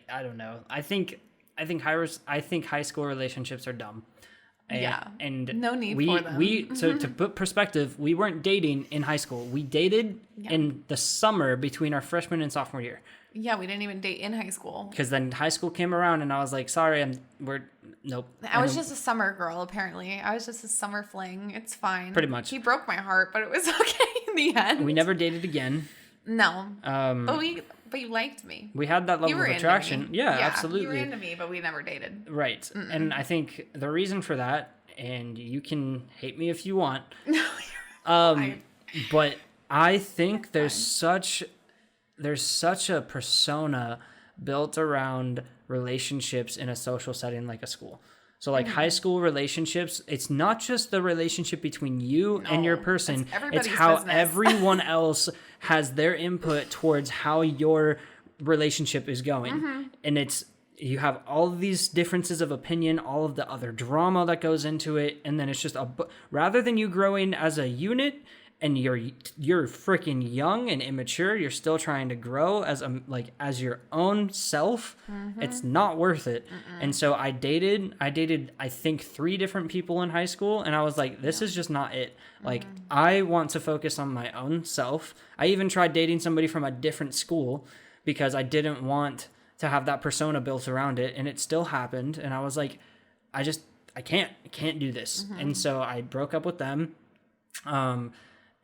I don't know. I think high school relationships are dumb. And no need for them. So to put perspective, we weren't dating in high school. We dated in the summer between our freshman and sophomore year. Yeah, we didn't even date in high school. Because then high school came around, and I was like, sorry, nope. I was just a summer girl, apparently. I was just a summer fling. It's fine. Pretty much. He broke my heart, but it was okay in the end. We never dated again. No. But you liked me. We had that level of attraction. Yeah, absolutely. You were into me, but we never dated. Right. Mm-mm. And I think the reason for that, and you can hate me if you want, but I think there's such a persona built around relationships in a social setting like a school. So like high school relationships, it's not just the relationship between you and your person. It's how everyone else has their input towards how your relationship is going. Mm-hmm. And you have all of these differences of opinion, all of the other drama that goes into it. And then it's just rather than you growing as a unit and you're freaking young and immature, you're still trying to grow as your own self. Mm-hmm. It's not worth it. Mm-mm. And so I dated I think 3 different people in high school, and I was like, this is just not it. Like, I want to focus on my own self. I even tried dating somebody from a different school because I didn't want to have that persona built around it, and it still happened. And I was like, I can't do this. Mm-hmm. And so I broke up with them.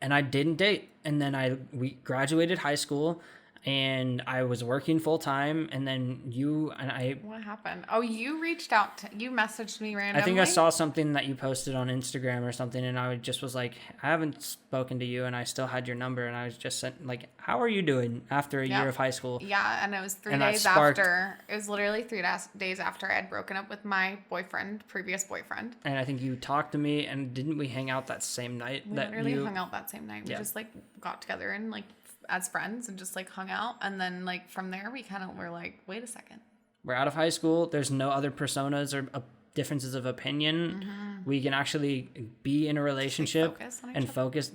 And I didn't date. And then we graduated high school, and I was working full time. And then you and I. What happened? Oh, you reached out. You messaged me randomly. I think I saw something that you posted on Instagram or something, and I just was like, I haven't spoken to you, and I still had your number, and I was just sent like, how are you doing after a year of high school? Yeah, and it was 3 days after. It was literally 3 days after I had broken up with my previous boyfriend. And I think you talked to me, and didn't we hang out that same night? We literally hung out that same night. We just like got together and like as friends and just like hung out, and then like from there we kind of were like, wait a second, we're out of high school, there's no other personas or differences of opinion. Mm-hmm. We can actually be in a relationship and focus.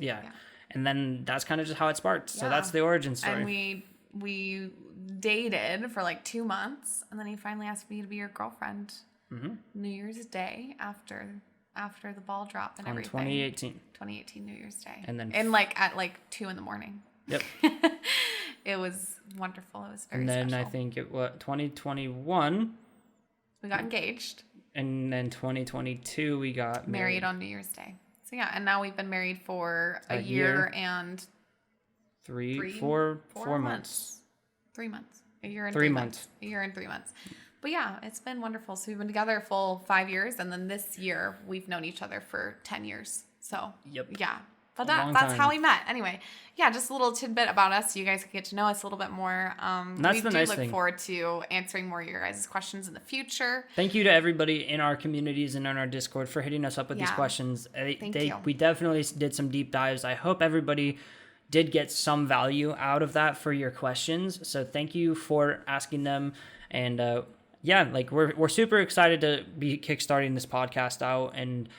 And then that's kind of just how it sparked. So that's the origin story. And we dated for like 2 months, and then he finally asked me to be your girlfriend. Mm-hmm. New Year's Day after the ball drop and everything. 2018 New Year's Day. And then at 2 a.m. Yep. It was wonderful. It was very special. And then special. I think it was 2021. We got engaged. And then 2022 we got married on New Year's Day. So yeah, and now we've been married for a year and 4 months. 3 months. A year and 3 months. A year and 3 months. But yeah, it's been wonderful. So we've been together a full 5 years, and then this year we've known each other for 10 years. So yeah. But that's how we met. Anyway, yeah, just a little tidbit about us. So you guys can get to know us a little bit more. We do look forward to answering more of your guys' questions in the future. Thank you to everybody in our communities and on our Discord for hitting us up with these questions. Thank you. We definitely did some deep dives. I hope everybody did get some value out of that for your questions. So thank you for asking them. And we're super excited to be kickstarting this podcast out. And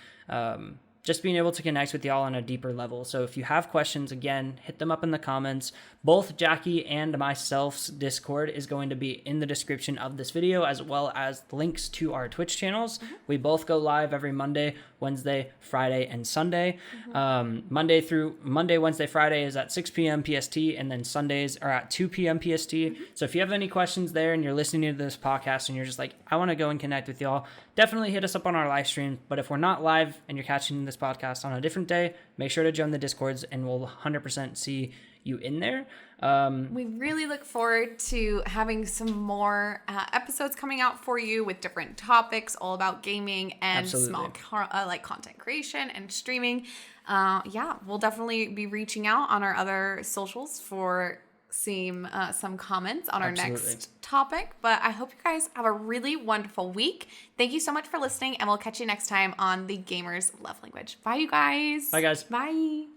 just being able to connect with y'all on a deeper level. So if you have questions, again, hit them up in the comments. Both Jackie and myself's Discord is going to be in the description of this video, as well as links to our Twitch channels. We both go live every Monday, Wednesday, Friday, and Sunday. Monday, Wednesday, Friday is at 6 p.m. PST, and then Sundays are at 2 p.m. PST. So if you have any questions there and you're listening to this podcast and you're just like, I want to go and connect with y'all, definitely hit us up on our live stream. But if we're not live and you're catching this podcast on a different day, make sure to join the Discords and we'll 100% see you in there. We really look forward to having some more episodes coming out for you with different topics all about gaming and small content creation and streaming. We'll definitely be reaching out on our other socials for some comments on our next topic. But I hope you guys have a really wonderful week. Thank you so much for listening, and we'll catch you next time on the Gamers Love Language. Bye, you guys. Bye, guys. Bye.